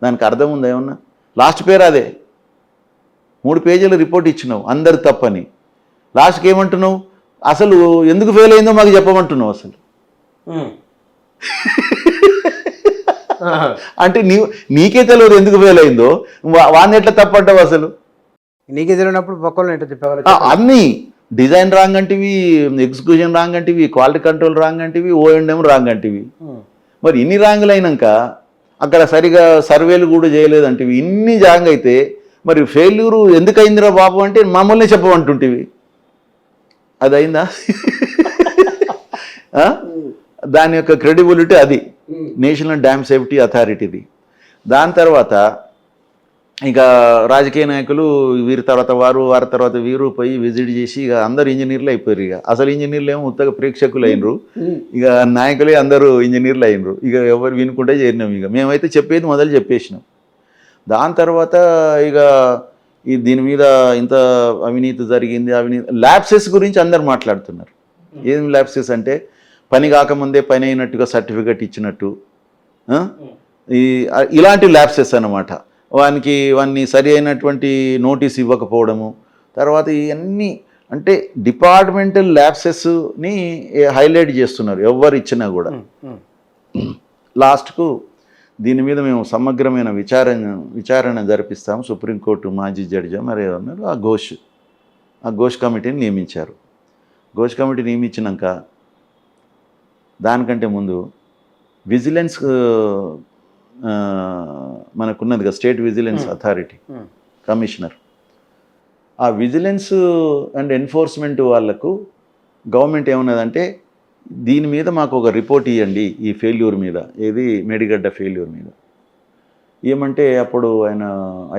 దానికి అర్థం ఉందా ఏమన్నా? లాస్ట్ పేరు అదే, 3 pages రిపోర్ట్ ఇచ్చినావు అందరు తప్పని, లాస్ట్కి ఏమంటున్నావు, అసలు ఎందుకు ఫెయిల్ అయిందో మాకు చెప్పమంటున్నావు అసలు. అంటే నీకే తెలియదు ఎందుకు ఫెయిల్ అయిందో, వాడిని ఎట్లా తప్పంటావు అసలు? నీకే తెలియనప్పుడు పక్కన ఎట్లా చెప్పాలి? అన్నీ డిజైన్ రాంగ్ అంటివి, ఎగ్జిక్యూషన్ రాంగ్ అంటివి, క్వాలిటీ కంట్రోల్ రాంగ్ అంటివి, O&M రాంగ్ అంటివి. మరి ఇన్ని రాంగులు అయినాక అక్కడ సరిగా సర్వేలు కూడా చేయలేదంటివి, ఇన్ని రాంగ్ అయితే మరి ఫెయిల్యూరు ఎందుకు అయిందిరా బాబు అంటే మమ్మల్ని చెప్పమంటుంటివి. అది అయిందా? దాని యొక్క క్రెడిబిలిటీ అది నేషనల్ డ్యామ్ సేఫ్టీ అథారిటీది. దాని తర్వాత ఇక రాజకీయ నాయకులు వీరి తర్వాత వారి తర్వాత వీరు పోయి విజిట్ చేసి ఇక అందరు ఇంజనీర్లు అయిపోయారు. ఇక అసలు ఇంజనీర్లు ఏమో ఉత్తగా ప్రేక్షకులు అయినరు, ఇక నాయకులే అందరూ ఇంజనీర్లు అయినరు. ఇక ఎవరు వినుకుంటే చేరినాం. ఇక మేమైతే చెప్పేది మొదలు చెప్పేసినాం. దాని తర్వాత ఇక దీని మీద ఇంత అవినీతి జరిగింది, ల్యాప్సెస్ గురించి అందరు మాట్లాడుతున్నారు. ఏం ల్యాప్సెస్ అంటే పని కాకముందే పని అయినట్టుగా సర్టిఫికెట్ ఇచ్చినట్టు, ఇలాంటి ల్యాప్సెస్ అన్నమాట. వానికి సరి అయినటువంటి నోటీస్ ఇవ్వకపోవడము, తర్వాత ఇవన్నీ అంటే డిపార్ట్మెంటల్ ల్యాప్సెస్ని హైలైట్ చేస్తున్నారు ఎవరు ఇచ్చినా కూడా. లాస్ట్కు దీని మీద మేము సమగ్రమైన విచారణ జరిపిస్తాం, సుప్రీంకోర్టు మాజీ జడ్జి మరి ఏమన్నారు, ఆ ఘోష్ కమిటీని నియమించారు. ఘోష్ కమిటీ నియమించినాక దానికంటే ముందు విజిలెన్స్ మనకున్నది కదా, స్టేట్ విజిలెన్స్ అథారిటీ కమిషనర్, ఆ విజిలెన్స్ అండ్ ఎన్ఫోర్స్మెంట్ వాళ్లకు గవర్నమెంట్ ఏమన్నదంటే దీని మీద మాకు ఒక రిపోర్ట్ ఇవ్వండి ఈ ఫెయిల్యూర్ మీద, ఏది మేడిగడ్డ ఫెయిల్యూర్ మీద. ఏమంటే అప్పుడు ఆయన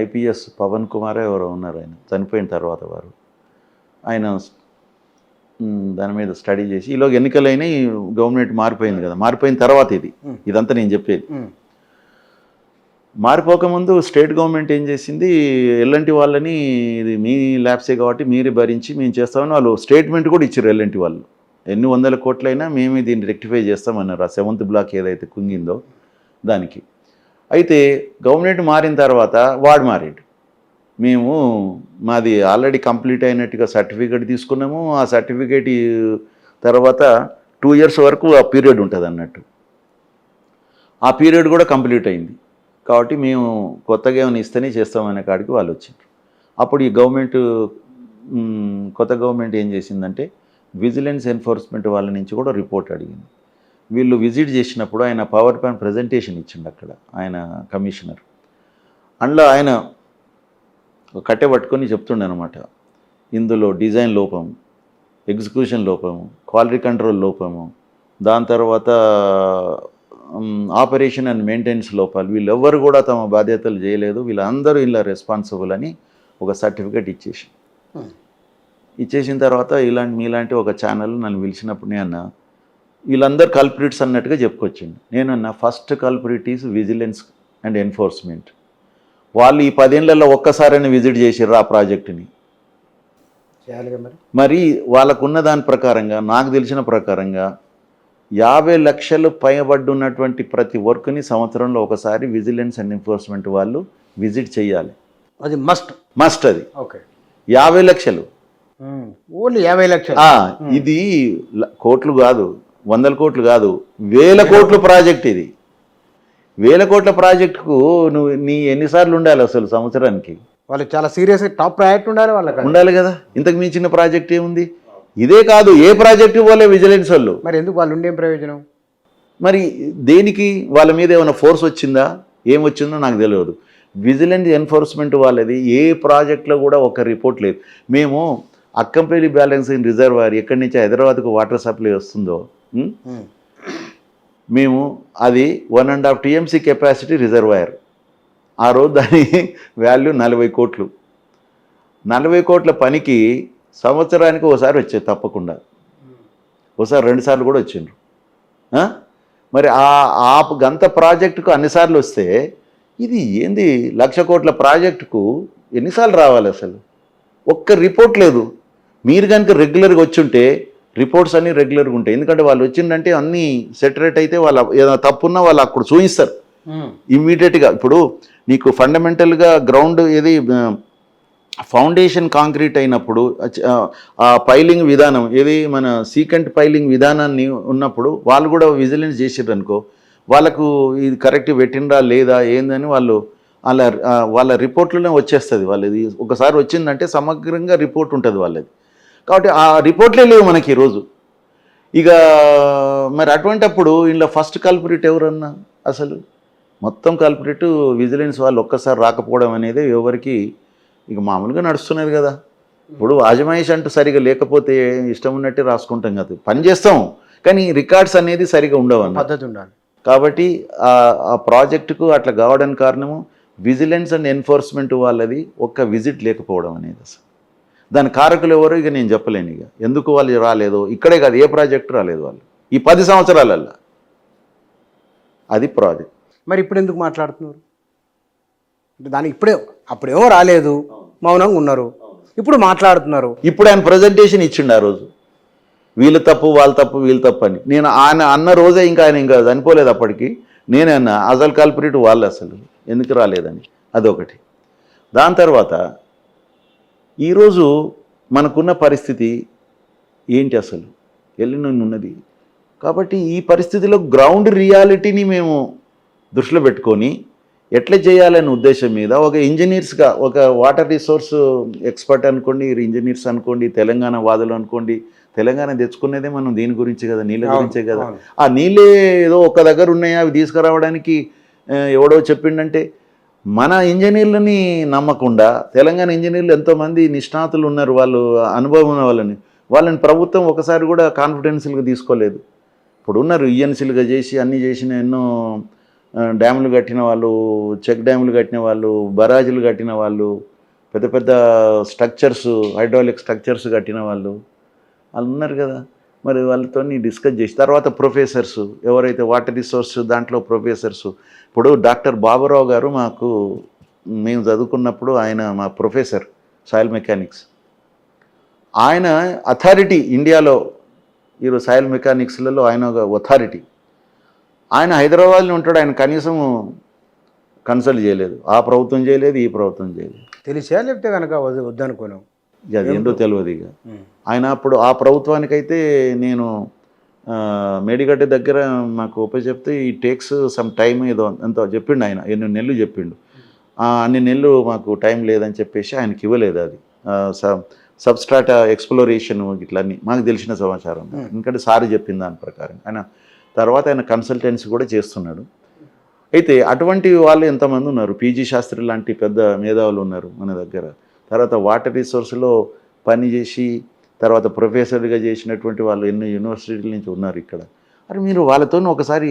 ఐపీఎస్ పవన్ కుమార్ ఎవరో ఉన్నారు, ఆయన చనిపోయిన తర్వాత ఆయన దాని మీద స్టడీ చేసి ఈలోగా ఎన్నికలైన గవర్నమెంట్ మారిపోయింది కదా, మారిపోయిన తర్వాత ఇదంతా నేను చెప్పేది. మారిపోకముందు స్టేట్ గవర్నమెంట్ ఏం చేసింది, ఎల్ఎన్టీ వాళ్ళని ఇది మీ ల్యాబ్సే కాబట్టి మీరే భరించి మేము చేస్తామని వాళ్ళు స్టేట్మెంట్ కూడా ఇచ్చారు. ఎల్ఎన్టీ వాళ్ళు ఎన్ని వందల కోట్లైనా మేమే దీన్ని రెక్టిఫై చేస్తామన్నారు, ఆ 7th బ్లాక్ ఏదైతే కుంగిందో దానికి. అయితే గవర్నమెంట్ మారిన తర్వాత వాడు మారాడు. మేము మాది ఆల్రెడీ కంప్లీట్ అయినట్టుగా సర్టిఫికేట్ తీసుకున్నాము. ఆ సర్టిఫికేట్ తర్వాత 2 years వరకు ఆ పీరియడ్ ఉంటుంది అన్నట్టు. ఆ పీరియడ్ కూడా కంప్లీట్ అయింది కాబట్టి మేము కొత్తగా ఏమైనా ఇస్తేనే చేస్తామనే కాడికి వాళ్ళు వచ్చారు. అప్పుడు ఈ కొత్త గవర్నమెంట్ ఏం చేసిందంటే విజిలెన్స్ ఎన్ఫోర్స్మెంట్ వాళ్ళ నుంచి కూడా రిపోర్ట్ అడిగింది. వీళ్ళు విజిట్ చేసినప్పుడు ఆయన పవర్ పాయింట్ ప్రజెంటేషన్ ఇచ్చిండు అక్కడ, ఆయన కమిషనర్. అందులో ఆయన కట్టె పట్టుకొని చెప్తుండే అనమాట, ఇందులో డిజైన్ లోపము, ఎగ్జిక్యూషన్ లోపము, క్వాలిటీ కంట్రోల్ లోపము, దాని తర్వాత ఆపరేషన్ అండ్ మెయింటెనెన్స్ లోపాలు, వీళ్ళెవ్వరు కూడా తమ బాధ్యతలు చేయలేదు, వీళ్ళందరూ ఇలా రెస్పాన్సిబుల్ అని ఒక సర్టిఫికేట్ ఇచ్చేసిన తర్వాత మీలాంటి ఒక ఛానల్ నన్ను పిలిచినప్పుడు నేను వీళ్ళందరూ కల్ప్రిట్స్ అన్నట్టుగా చెప్పుకొచ్చిండు. నేనన్నా first culprit is vigilance and enforcement. వాళ్ళు ఈ 10 ఏళ్లలో ఒక్కసారైనా విజిట్ చేసిర్రు ఆ ప్రాజెక్టుని. మరి వాళ్ళకున్న దాని ప్రకారంగా, నాకు తెలిసిన ప్రకారంగా 50 లక్షలు పైబడ్డున్నటువంటి ప్రతి వర్క్ని సంవత్సరంలో ఒకసారి విజిలెన్స్ అండ్ ఎన్ఫోర్స్మెంట్ వాళ్ళు విజిట్ చేయాలి. అది మస్ట్ అది. ఓకే, 50 లక్షలు, ఓన్లీ 50 లక్షలు. ఇది కోట్లు కాదు, 100 కోట్లు కాదు, 1000 కోట్ల ప్రాజెక్ట్ ఇది. 1000 కోట్ల ప్రాజెక్టుకు నీ ఎన్నిసార్లు ఉండాలి అసలు సంవత్సరానికి? వాళ్ళకి చాలా సీరియస్ టాప్ ప్రయారిటీ ఉండాలి కదా. ఇంతకు మించిన ప్రాజెక్ట్ ఏముంది? ఇదే కాదు, ఏ ప్రాజెక్టు పోలే విజిలెన్స్ వాళ్ళు. మరి ఎందుకు వాళ్ళు ఉండేం ప్రయోజనం? మరి దేనికి వాళ్ళ మీద ఏమైనా ఫోర్స్ వచ్చిందా, ఏమొచ్చిందో నాకు తెలియదు. విజిలెన్స్ ఎన్ఫోర్స్మెంట్ వాళ్ళది ఏ ప్రాజెక్ట్లో కూడా ఒక రిపోర్ట్ లేదు. మేము అక్కంపల్లి బ్యాలెన్సింగ్ రిజర్వాయర్ ఎక్కడి నుంచి హైదరాబాద్కు వాటర్ సప్లై వస్తుందో, మేము అది 1.5 TMC కెపాసిటీ రిజర్వాయర్. ఆ రోజు దాని వాల్యూ 40 కోట్లు. 40 కోట్ల పనికి సంవత్సరానికి ఒకసారి వచ్చేది తప్పకుండా, ఒకసారి 2 సార్లు కూడా వచ్చిండ్రు. మరి ఆ గంత ప్రాజెక్టుకు అన్నిసార్లు వస్తే ఇది ఏంది 1,00,000 కోట్ల ప్రాజెక్టుకు ఎన్నిసార్లు రావాలి అసలు? ఒక్క రిపోర్ట్ లేదు. మీరు కనుక రెగ్యులర్గా వచ్చుంటే రిపోర్ట్స్ అన్నీ రెగ్యులర్గా ఉంటాయి. ఎందుకంటే వాళ్ళు వచ్చిందంటే అన్నీ సెటరేట్ అయితే వాళ్ళు ఏదైనా తప్పున్నా వాళ్ళు అక్కడ చూపిస్తారు ఇమ్మీడియట్గా. ఇప్పుడు నీకు ఫండమెంటల్గా గ్రౌండ్ ఏది ఫౌండేషన్ కాంక్రీట్ అయినప్పుడు ఆ పైలింగ్ విధానం ఏది మన సీకెంట్ పైలింగ్ విధానాన్ని ఉన్నప్పుడు వాళ్ళు కూడా విజిలెన్స్ చేసారు అనుకో, వాళ్ళకు ఇది కరెక్ట్ పెట్టినరా లేదా ఏందని వాళ్ళ రిపోర్ట్లోనే వచ్చేస్తుంది. వాళ్ళది ఒకసారి వచ్చిందంటే సమగ్రంగా రిపోర్ట్ ఉంటుంది వాళ్ళది. కాబట్టి ఆ రిపోర్ట్లే లేవు మనకి ఈరోజు. ఇక మరి అటువంటిప్పుడు ఇంట్లో ఫస్ట్ కల్పరేట్ ఎవరన్నా? అసలు మొత్తం కల్పరేట్ విజిలెన్స్ వాళ్ళు ఒక్కసారి రాకపోవడం అనేది ఎవరికి ఇక మామూలుగా నడుస్తున్నది కదా. ఇప్పుడు ఆజమాయిష్ అంటూ సరిగా లేకపోతే ఇష్టం ఉన్నట్టే రాసుకుంటాం కదా, పని చేస్తాం, కానీ రికార్డ్స్ అనేది సరిగా ఉండవు అన్న పద్ధతి ఉండాలి. కాబట్టి ఆ ప్రాజెక్టుకు అట్లా కావడానికి కారణము విజిలెన్స్ అండ్ ఎన్ఫోర్స్మెంట్ వాళ్ళది ఒక్క విజిట్ లేకపోవడం అనేది. అసలు దాని కారకులు ఎవరు ఇక నేను చెప్పలేను. ఇక ఎందుకు వాళ్ళు రాలేదు, ఇక్కడే కాదు ఏ ప్రాజెక్టు రాలేదు వాళ్ళు ఈ 10 సంవత్సరాలల్లో. అది ప్రాజెక్ట్. మరి ఇప్పుడు ఎందుకు మాట్లాడుతున్నారు? దానికి అప్పుడేమో రాలేదు, మౌనంగా ఉన్నారు, ఇప్పుడు మాట్లాడుతున్నారు. ఇప్పుడు ఆయన ప్రజెంటేషన్ ఇచ్చిండు ఆ రోజు, వీళ్ళు తప్పు వాళ్ళ తప్పు వీళ్ళు తప్పు అని. నేను ఆయన అన్న రోజే ఆయన ఇంకా చనిపోలేదు అప్పటికి. నేనే అన్న అసలు కల్పరేట్ వాళ్ళు అసలు ఎందుకు రాలేదని. అదొకటి. దాని తర్వాత ఈరోజు మనకున్న పరిస్థితి ఏంటి అసలు ఉన్నది. కాబట్టి ఈ పరిస్థితిలో గ్రౌండ్ రియాలిటీని మేము దృష్టిలో పెట్టుకొని ఎట్లా చేయాలనే ఉద్దేశం మీద ఒక ఇంజనీర్స్గా, ఒక వాటర్ రిసోర్స్ ఎక్స్పర్ట్ అనుకోండి, ఇంజనీర్స్ అనుకోండి, తెలంగాణ వాదులు అనుకోండి, తెలంగాణ తెచ్చుకునేదే మనం దీని గురించి కదా, నీళ్ళ గురించే కదా. ఆ నీళ్ళే ఏదో ఒక దగ్గర ఉన్నాయా అవి తీసుకురావడానికి ఎవడో చెప్పిండంటే మన ఇంజనీర్లని నమ్మకుండా, తెలంగాణ ఇంజనీర్లు ఎంతోమంది నిష్ణాతులు ఉన్నారు, వాళ్ళు అనుభవం ఉన్న వాళ్ళని ప్రభుత్వం ఒకసారి కూడా కాన్ఫిడెన్షియల్గా తీసుకోలేదు. ఇప్పుడు ఉన్నారు ఈఎన్సీలుగా చేసి అన్నీ చేసిన ఎన్నో డ్యాములు కట్టిన వాళ్ళు, చెక్ డ్యాములు కట్టిన వాళ్ళు, బరాజులు కట్టిన వాళ్ళు, పెద్ద పెద్ద స్ట్రక్చర్స్, హైడ్రాలిక్ స్ట్రక్చర్స్ కట్టిన వాళ్ళు ఉన్నారు కదా. మరి వాళ్ళతో డిస్కస్ చేసి తర్వాత ప్రొఫెసర్స్ ఎవరైతే వాటర్ రిసోర్స్ దాంట్లో ప్రొఫెసర్స్, ఇప్పుడు డాక్టర్ బాబురావు గారు మేము చదువుకున్నప్పుడు ఆయన మా ప్రొఫెసర్ సాయిల్ మెకానిక్స్, ఆయన అథారిటీ ఇండియాలో ఈరోజు సాయిల్ మెకానిక్స్లలో ఆయన ఒక అథారిటీ. ఆయన హైదరాబాద్లో ఉంటాడు, ఆయన కనీసం కన్సల్ట్ చేయలేదు, ఆ ప్రభుత్వం చేయలేదు, ఈ ప్రభుత్వం చేయలేదు. తెలిసా లేకపోతే కనుక వద్దనుకోను ఇక అది ఏంటో తెలియదు. ఇక ఆయన అప్పుడు ఆ ప్రభుత్వానికైతే నేను మేడిగడ్డ దగ్గర మాకు చెప్తే ఈ టేక్స్ సమ్ టైం ఏదో ఎంతో చెప్పిండు ఆయన, 8 నెలలు చెప్పిండు. అన్ని నెలలు మాకు టైం లేదని చెప్పేసి ఆయనకి ఇవ్వలేదు. అది సబ్స్ట్రాటా ఎక్స్ప్లోరేషన్ ఇట్లన్నీ మాకు తెలిసిన సమాచారం, ఎందుకంటే సారి చెప్పిన దాని ప్రకారం. తర్వాత ఆయన కన్సల్టెన్సీ కూడా చేస్తున్నాడు. అయితే అటువంటి వాళ్ళు ఎంతమంది ఉన్నారు, పీజీ శాస్త్రి లాంటి పెద్ద మేధావులు ఉన్నారు మన దగ్గర. తర్వాత వాటర్ రిసోర్స్లో పనిచేసి తర్వాత ప్రొఫెసర్గా చేసినటువంటి వాళ్ళు ఎన్నో యూనివర్సిటీల నుంచి ఉన్నారు ఇక్కడ. అరే మీరు వాళ్ళతో ఒకసారి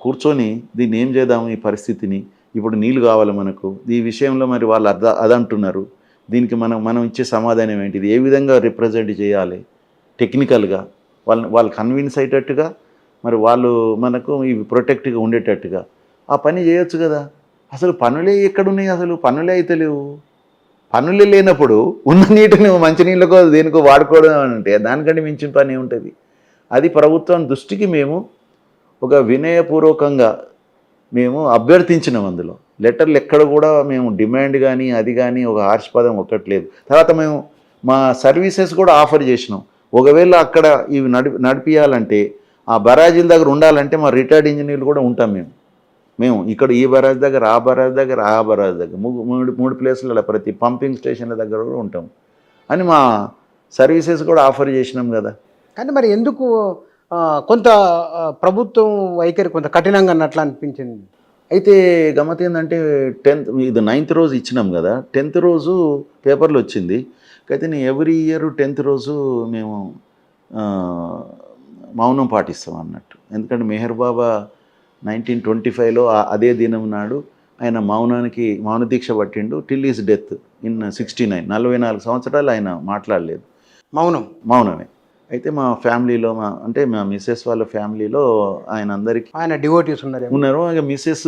కూర్చొని దీన్ని ఏం చేద్దాము, ఈ పరిస్థితిని, ఇప్పుడు నీళ్ళు కావాలి మనకు, ఈ విషయంలో మరి వాళ్ళు అదంటున్నారు, దీనికి మనం ఇచ్చే సమాధానం ఏంటిది, ఏ విధంగా రిప్రజెంట్ చేయాలి టెక్నికల్గా, వాళ్ళు కన్విన్స్ అయ్యేటట్టుగా, మరి వాళ్ళు మనకు ఇవి ప్రొటెక్ట్గా ఉండేటట్టుగా ఆ పని చేయొచ్చు కదా. అసలు పనులే ఎక్కడున్నాయి, అసలు పనులే అయితే లేవు. పనులే లేనప్పుడు ఉన్న నీటిని మంచినీళ్ళకో దేనికో వాడుకోవడం అంటే దానికంటే మించిన పని ఏముంటుంది. అది ప్రభుత్వం దృష్టికి మేము ఒక వినయపూర్వకంగా మేము అభ్యర్థించినాం. అందులో లెటర్లు ఎక్కడ కూడా మేము డిమాండ్ కానీ అది కానీ ఒక హార్షపదం ఒక్కట్లేదు. తర్వాత మేము మా సర్వీసెస్ కూడా ఆఫర్ చేసినాం. ఒకవేళ అక్కడ ఇవి నడిపియాలంటే ఆ బరాజీల దగ్గర ఉండాలంటే మా రిటైర్డ్ ఇంజనీర్లు కూడా ఉంటాం. మేము ఇక్కడ ఈ బరాజ్ దగ్గర, ఆ బరాజ్ దగ్గర, ఆ బరాజ్ దగ్గర, మూడు ప్లేసులలో ప్రతి పంపింగ్ స్టేషన్ల దగ్గర కూడా ఉంటాం అని మా సర్వీసెస్ కూడా ఆఫర్ చేసినాం కదా. కానీ మరి ఎందుకు కొంత ప్రభుత్వం వైఖరి కొంత కఠినంగా అన్నట్లు అనిపించింది. అయితే గమ్మత్ ఏంటంటే 10th ఇది 9th రోజు ఇచ్చినాం కదా, 10th రోజు పేపర్లు వచ్చింది. అయితే నేను ఎవ్రీ ఇయర్ 10th రోజు మేము మౌనం పాటిస్తాం అన్నట్టు. ఎందుకంటే మెహర్ బాబా 1925లో అదే దినం నాడు ఆయన మౌన దీక్ష పట్టిండు టిల్ ఈజ్ డెత్ ఇన్ 69. 44 సంవత్సరాలు ఆయన మాట్లాడలేదు, మౌనమే. అయితే మా ఫ్యామిలీలో అంటే మా మిస్సెస్ వాళ్ళ ఫ్యామిలీలో ఆయన డివోటీస్ ఉన్నారు. ఇక మిస్సెస్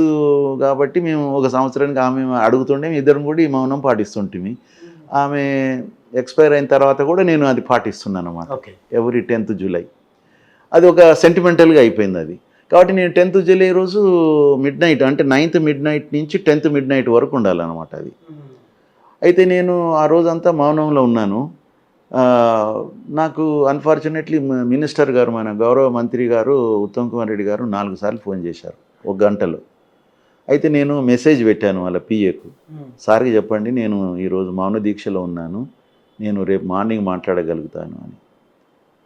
కాబట్టి మేము ఒక సంవత్సరానికి ఆమె అడుగుతుండే, ఇద్దరం కూడా ఈ మౌనం పాటిస్తుంటే ఆమె ఎక్స్పైర్ అయిన తర్వాత కూడా నేను అది పాటిస్తున్నాను అన్నమాట. ఎవ్రీ 10th జూలై అది ఒక సెంటిమెంటల్గా అయిపోయింది అది. కాబట్టి నేను 10th జూలై రోజు మిడ్నైట్, అంటే 9th మిడ్నైట్ నుంచి 10th మిడ్నైట్ వరకు ఉండాలన్నమాట అది. అయితే నేను ఆ రోజంతా మౌనంలో ఉన్నాను. నాకు అన్ఫార్చునేట్లీ మినిస్టర్ గారు, మన గౌరవ మంత్రి గారు ఉత్తమ్ కుమార్ రెడ్డి గారు 4 సార్లు ఫోన్ చేశారు 1 గంటలో. అయితే నేను మెసేజ్ పెట్టాను వాళ్ళ పిఏకు, సార్కి చెప్పండి నేను ఈరోజు మౌన దీక్షలో ఉన్నాను, నేను రేపు మార్నింగ్ మాట్లాడగలుగుతాను అని.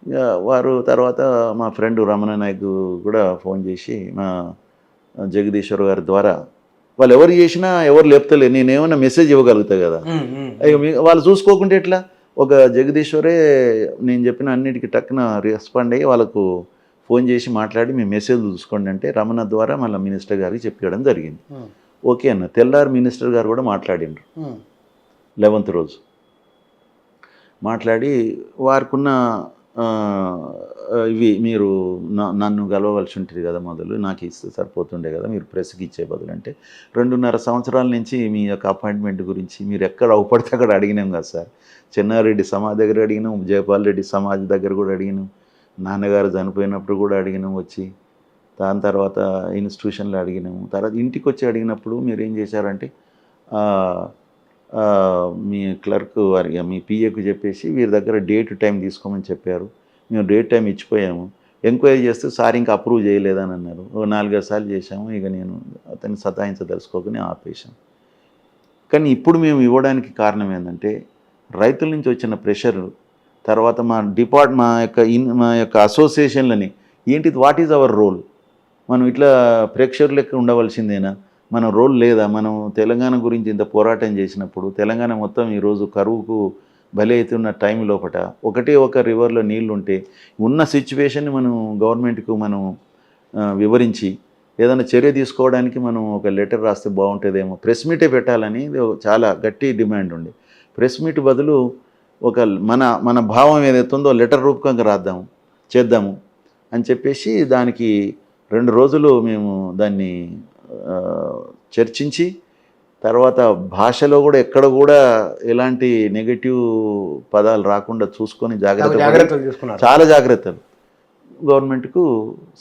ఇక వారు తర్వాత మా ఫ్రెండ్ రమణ నాయక్ కూడా ఫోన్ చేసి మా జగదీశ్వర్ గారి ద్వారా, వాళ్ళు ఎవరు చేసినా ఎవరు లేపుతలే, నేనేమన్నా మెసేజ్ ఇవ్వగలుగుతా కదా. వాళ్ళు చూసుకోకుంటే ఎట్లా, ఒక జగదీశ్వరే నేను చెప్పిన అన్నిటికీ టక్కున రెస్పాండ్ అయ్యి వాళ్ళకు ఫోన్ చేసి మాట్లాడి మీ మెసేజ్ చూసుకోండి అంటే రమణ ద్వారా మళ్ళీ మినిస్టర్ గారికి చెప్పడం జరిగింది. ఓకే అన్న. తెల్లారి మినిస్టర్ గారు కూడా మాట్లాడిండ్రు 11th రోజు. మాట్లాడి వారికున్న ఇవి, మీరు నన్ను గెలవవలసి ఉంటుంది కదా, మొదలు నాకు ఇస్తే సరిపోతుండే కదా, మీరు ప్రెస్కి ఇచ్చే బదులు అంటే 2.5 సంవత్సరాల నుంచి మీ యొక్క అపాయింట్మెంట్ గురించి మీరు ఎక్కడ అవపడితే అక్కడ అడిగినాం కదా సార్. చెన్నారెడ్డి సమాధి దగ్గర అడిగినాం, జయపాల్ రెడ్డి సమాధి దగ్గర కూడా అడిగినాం, నాన్నగారు చనిపోయినప్పుడు కూడా అడిగినాం వచ్చి, దాని తర్వాత ఇన్స్టిట్యూషన్లో అడిగినాము, తర్వాత ఇంటికి వచ్చి అడిగినప్పుడు మీరు ఏం చేశారంటే మీ క్లర్క్ వారికి, మీ పిఏకు చెప్పేసి వీరి దగ్గర డేట్ టైం తీసుకోమని చెప్పారు. మేము డేట్ టైం ఇచ్చిపోయాము. ఎంక్వైరీ చేస్తే సార్ ఇంకా అప్రూవ్ చేయలేదని అన్నారు. 4-5 సార్లు చేశాము. ఇక నేను అతన్ని సతాయించదలుచుకోకని ఆపేశాను. కానీ ఇప్పుడు మేము ఇవ్వడానికి కారణం ఏంటంటే రైతుల నుంచి వచ్చిన ప్రెషర్, తర్వాత మా యొక్క అసోసియేషన్లని ఏంటిది, వాట్ ఈజ్ అవర్ రోల్, మనం ఇట్లా ప్రేక్షకుల లెక్క ఉండవలసిందేనా, మన రోల్ లేదా, మనం తెలంగాణ గురించి ఇంత పోరాటం చేసినప్పుడు, తెలంగాణ మొత్తం ఈరోజు కరువుకు బలి అవుతున్న టైం లోపల ఒకటే ఒక రివర్లో నీళ్లు ఉంటే ఉన్న సిచ్యువేషన్ని మనం గవర్నమెంట్కు మనం వివరించి ఏదైనా చర్య తీసుకోవడానికి మనం ఒక లెటర్ రాస్తే బాగుంటుందేమో, ప్రెస్ మీటే పెట్టాలని చాలా గట్టి డిమాండ్ ఉండే. ప్రెస్ మీట్ బదులు ఒక మన మన భావం ఏదైతే ఉందో లెటర్ రూపకంగా చేద్దాము అని చెప్పేసి దానికి 2 రోజులు మేము దాన్ని చర్చించి, తర్వాత భాషలో కూడా ఎక్కడ కూడా ఎలాంటి నెగటివ్ పదాలు రాకుండా చూసుకొని జాగ్రత్తలు తీసుకున్నారు. చాలా జాగ్రత్తలు గవర్నమెంట్కు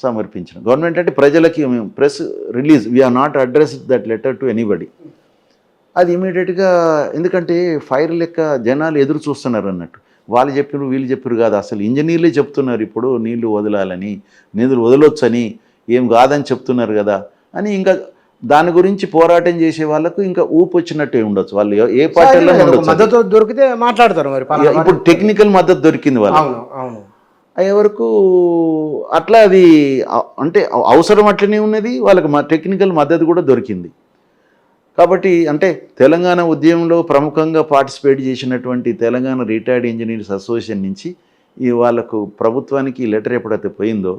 సమర్పించిన. గవర్నమెంట్ అంటే ప్రజలకి మేము press release we are not address that letter to anybody. అది ఇమీడియట్గా, ఎందుకంటే ఫైర్ లెక్క జనాలు ఎదురు చూస్తున్నారు అన్నట్టు. వాళ్ళు చెప్పారు వీళ్ళు చెప్పారు కాదు, అసలు ఇంజనీర్లే చెప్తున్నారు ఇప్పుడు నీళ్లు వదలాలని, నీళ్లు వదలొచ్చని, ఏం కాదని చెప్తున్నారు కదా అని. ఇంకా దాని గురించి పోరాటం చేసే వాళ్ళకు ఇంకా ఊపు వచ్చినట్టే ఉండొచ్చు. వాళ్ళు ఏ పార్టీలో మద్దతు దొరికితే మాట్లాడతారు. మరి ఇప్పుడు టెక్నికల్ మద్దతు దొరికింది వాళ్ళు అయ్యే వరకు. అట్లా అది అంటే అవసరం అట్లనే ఉన్నది, వాళ్ళకి టెక్నికల్ మద్దతు కూడా దొరికింది. కాబట్టి అంటే తెలంగాణ ఉద్యమంలో ప్రముఖంగా పార్టిసిపేట్ చేసినటువంటి తెలంగాణ రిటైర్డ్ ఇంజనీర్స్ అసోసియేషన్ నుంచి వాళ్ళకు ప్రభుత్వానికి లెటర్ ఎప్పుడైతే పోయిందో,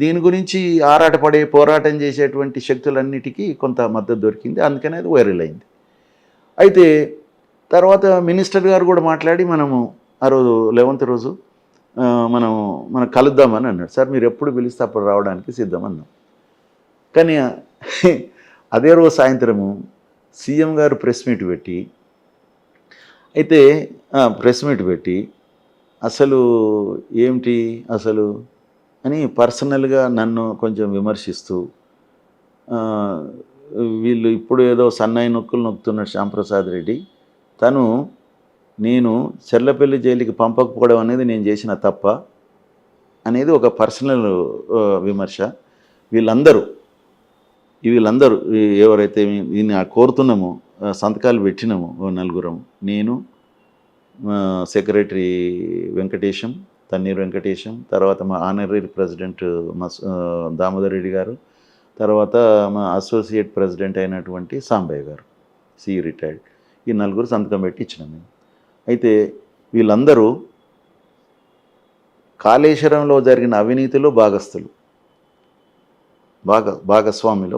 దీని గురించి ఆరాటపడే పోరాటం చేసేటువంటి శక్తులన్నిటికీ కొంత మద్దతు దొరికింది. అందుకనే అది వైరల్ అయింది. అయితే తర్వాత మినిస్టర్ గారు కూడా మాట్లాడి మనము ఆ రోజు 11th రోజు మనం కలుద్దామని అన్నాడు. సార్ మీరు ఎప్పుడు పిలిస్తే అప్పుడు రావడానికి సిద్ధమన్నాం. కానీ అదే రోజు సాయంత్రము సీఎం గారు ప్రెస్ మీట్ పెట్టి అసలు ఏమిటి అసలు అని పర్సనల్గా నన్ను కొంచెం విమర్శిస్తూ, వీళ్ళు ఇప్పుడు ఏదో సన్నాయి నొక్కులు నొక్కుతున్నాడు శ్యాంప్రసాద్ రెడ్డి, నేను చెర్లపల్లి జైలుకి పంపకపోవడం అనేది నేను చేసిన తప్ప అనేది ఒక పర్సనల్ విమర్శ. వీళ్ళందరూ ఎవరైతే దీన్ని కోరుతున్నామో సంతకాలు పెట్టినామో నలుగురం, నేను, సెక్రటరీ వెంకటేశం, తన్నీరు వెంకటేశం, తర్వాత మా ఆనరీ ప్రెసిడెంట్ దామోదర్ రెడ్డి గారు, తర్వాత మా అసోసియేట్ ప్రెసిడెంట్ అయినటువంటి సాంబయ్య గారు సిఈ రిటైర్డ్, ఈ నలుగురు సంతకం పెట్టి ఇచ్చినాం మేము. అయితే వీళ్ళందరూ కాళేశ్వరంలో జరిగిన అవినీతిలో భాగస్వాములు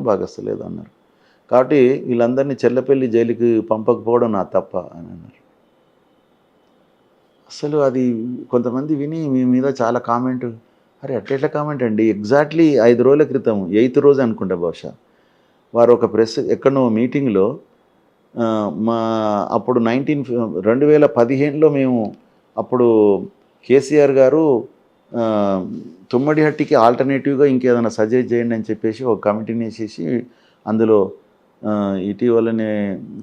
ఏదో అన్నారు. కాబట్టి వీళ్ళందరినీ చెర్లపల్లి జైలుకి పంపకపోవడం నా తప్ప అని అన్నారు. అసలు అది కొంతమంది విని మీ మీద చాలా కామెంట్, అరే అట్లా కామెంట్ అండి, ఎగ్జాక్ట్లీ 5 రోజుల క్రితం 8th రోజు అనుకుంటా బహుశా, వారు ఒక ప్రెస్ ఎక్కడో మీటింగ్లో అప్పుడు 2015లో మేము అప్పుడు కేసీఆర్ గారు తుమ్మడిహట్టికి ఆల్టర్నేటివ్గా ఇంకేదైనా సజెస్ట్ చేయండి అని చెప్పేసి ఒక కమిటీని వేసేసి, అందులో ఇటీవలనే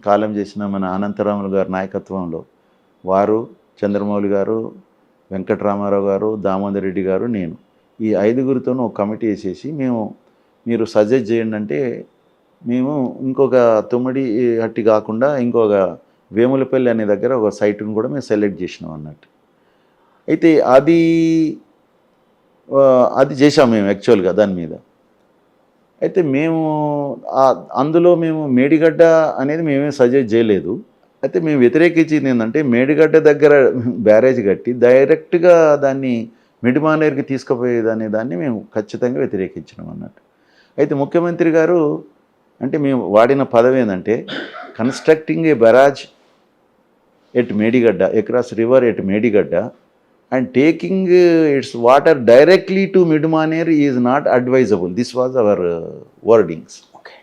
కాలం చేసిన మన అనంతరాములు గారి నాయకత్వంలో వారు, చంద్రమౌళి గారు, వెంకటరామారావు గారు, దామోదర్ రెడ్డి గారు, నేను, ఈ 5గురితోనూ ఒక కమిటీ వేసేసి మీరు సజెస్ట్ చేయండి అంటే, మేము ఇంకొక తుమ్మడిహట్టి కాకుండా ఇంకొక వేములపల్లి అనే దగ్గర ఒక సైట్ను కూడా మేము సెలెక్ట్ చేసినాం అన్నట్టు. అయితే అది చేసాం మేము యాక్చువల్గా దాని మీద. అయితే అందులో మేము మేడిగడ్డ అనేది మేమేం సజెస్ట్ చేయలేదు. అయితే మేము వ్యతిరేకించింది ఏంటంటే, మేడిగడ్డ దగ్గర బ్యారేజ్ కట్టి డైరెక్ట్గా దాన్ని మిడిమానేరుకి తీసుకుపోయేదనే దాన్ని మేము ఖచ్చితంగా వ్యతిరేకించినాం అన్నట్టు. అయితే ముఖ్యమంత్రి గారు అంటే మేము వాడిన పదవి ఏంటంటే, constructing A barrage at Medigadda, across river at Medigadda and taking its water directly to Midmaner is not advisable. This was our wordings. Okay.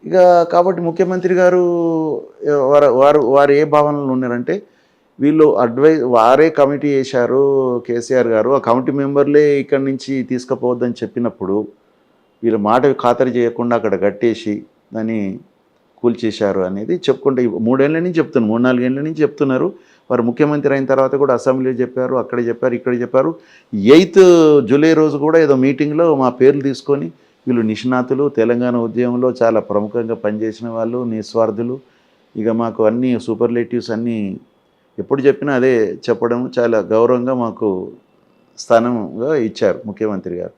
ఇక కాబట్టి ముఖ్యమంత్రి గారు వారు ఏ భావనలు ఉన్నారంటే, వీళ్ళు వారే కమిటీ వేశారు కేసీఆర్ గారు, ఆ కమిటీ మెంబర్లే ఇక్కడి నుంచి తీసుకుపోవద్దని చెప్పినప్పుడు వీళ్ళ మాట ఖాతరు చేయకుండా అక్కడ కట్టేసి దాన్ని కూల్చేశారు అనేది చెప్పుకుంటే 3 ఏళ్ళ నుంచి చెప్తున్నారు, 3-4 ఏళ్ళ నుంచి చెప్తున్నారు. వారు ముఖ్యమంత్రి అయిన తర్వాత కూడా అసెంబ్లీలో చెప్పారు, అక్కడ చెప్పారు, ఇక్కడ చెప్పారు. 8th జూలై రోజు కూడా ఏదో మీటింగ్లో మా పేర్లు తీసుకొని, వీళ్ళు నిష్ణాతులు, తెలంగాణ ఉద్యమంలో చాలా ప్రముఖంగా పనిచేసిన వాళ్ళు, నిస్వార్థులు, ఇక మాకు అన్ని సూపర్లేటివ్స్ అన్నీ ఎప్పుడు చెప్పినా అదే చెప్పడం, చాలా గౌరవంగా మాకు స్థానంగా ఇచ్చారు ముఖ్యమంత్రి గారు.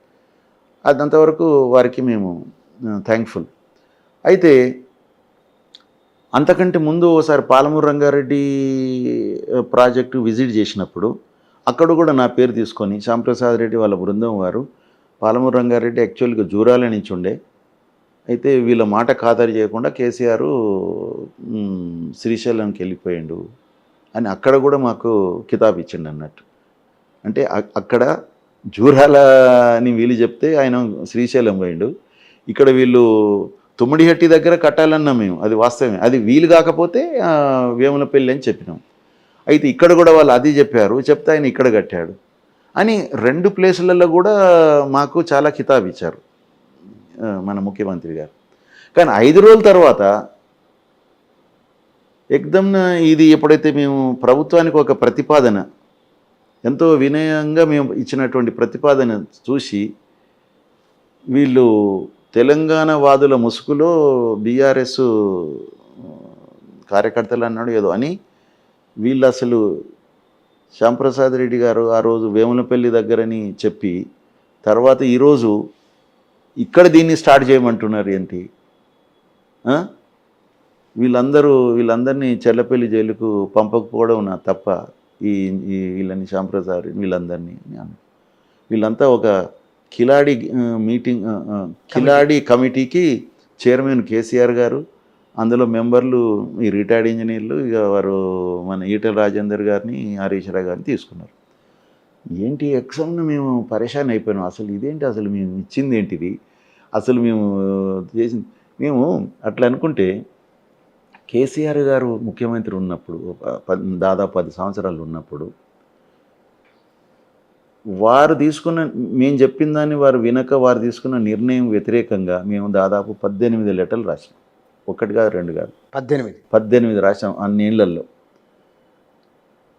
అదంతవరకు వారికి మేము థ్యాంక్ఫుల్. అయితే అంతకంటే ముందు ఓసారి పాలమూరు రంగారెడ్డి ప్రాజెక్టు విజిట్ చేసినప్పుడు అక్కడ కూడా నా పేరు తీసుకొని శ్యాంప్రసాద్ రెడ్డి వాళ్ళ బృందం వారు పాలమూరు రంగారెడ్డి యాక్చువల్గా జూరాల నుంచి ఉండే, అయితే వీళ్ళ మాట ఖాతరు చేయకుండా కేసీఆర్ శ్రీశైలంకి వెళ్ళిపోయిండు అని అక్కడ కూడా మాకు కితాబ్ ఇచ్చిండు అన్నట్టు. అంటే అక్కడ జూరాల అని వీళ్ళు చెప్తే ఆయన శ్రీశైలం పోయిండు, ఇక్కడ వీళ్ళు తుమ్మిడిహట్టి దగ్గర కట్టాలన్నాం మేము, అది వాస్తవమే, అది వీలు కాకపోతే వేములపల్లి అని చెప్పినాం. అయితే ఇక్కడ కూడా వాళ్ళు అది చెప్పారు, చెప్తే ఆయన ఇక్కడ కట్టాడు అని 2 ప్లేసులలో కూడా మాకు చాలా కితాబ్ ఇచ్చారు మన ముఖ్యమంత్రి గారు. కానీ 5 రోజుల తర్వాత ఎక్దమ్ ఇది ఎప్పుడైతే మేము ప్రభుత్వానికి ఒక ప్రతిపాదన ఎంతో వినయంగా మేము ఇచ్చినటువంటి ప్రతిపాదన చూసి వీళ్ళు తెలంగాణ వాదుల ముసుగులో బీఆర్ఎస్ కార్యకర్తలు అన్నాడు ఏదో అని వీళ్ళు అసలు శ్యాంప్రసాద్ రెడ్డి గారు ఆ రోజు వేములపల్లి దగ్గరని చెప్పి తర్వాత ఈరోజు ఇక్కడ దీన్ని స్టార్ట్ చేయమంటున్నారు ఏంటి? వీళ్ళందరినీ చెల్లపల్లి జైలుకు పంపకపోవడం నా తప్ప వీళ్ళని శ్యాంప్రసాద్ వీళ్ళందరినీ వీళ్ళంతా ఒక కిలాడి కమిటీకి చైర్మన్ కేసీఆర్ గారు, అందులో మెంబర్లు ఈ రిటైర్డ్ ఇంజనీర్లు, ఇక వారు మన ఈటెల రాజేందర్ గారిని హరీష్ రావు గారిని తీసుకున్నారు. ఏంటి ఎగ్జామ్ను మేము పరేషాన్ అయిపోయినాం, అసలు ఇదేంటి, అసలు మేము ఇచ్చింది ఏంటిది, అసలు మేము చేసింది మేము అట్లా అనుకుంటే కేసీఆర్ గారు ముఖ్యమంత్రి ఉన్నప్పుడు దాదాపు 10 సంవత్సరాలు ఉన్నప్పుడు వారు తీసుకున్న మేము చెప్పిన దాన్ని వారు వినక వారు తీసుకున్న నిర్ణయం వ్యతిరేకంగా మేము దాదాపు 18 లెటర్లు రాసాం. 1 కాదు 2 కాదు 18 రాసాం అన్నేళ్లలో.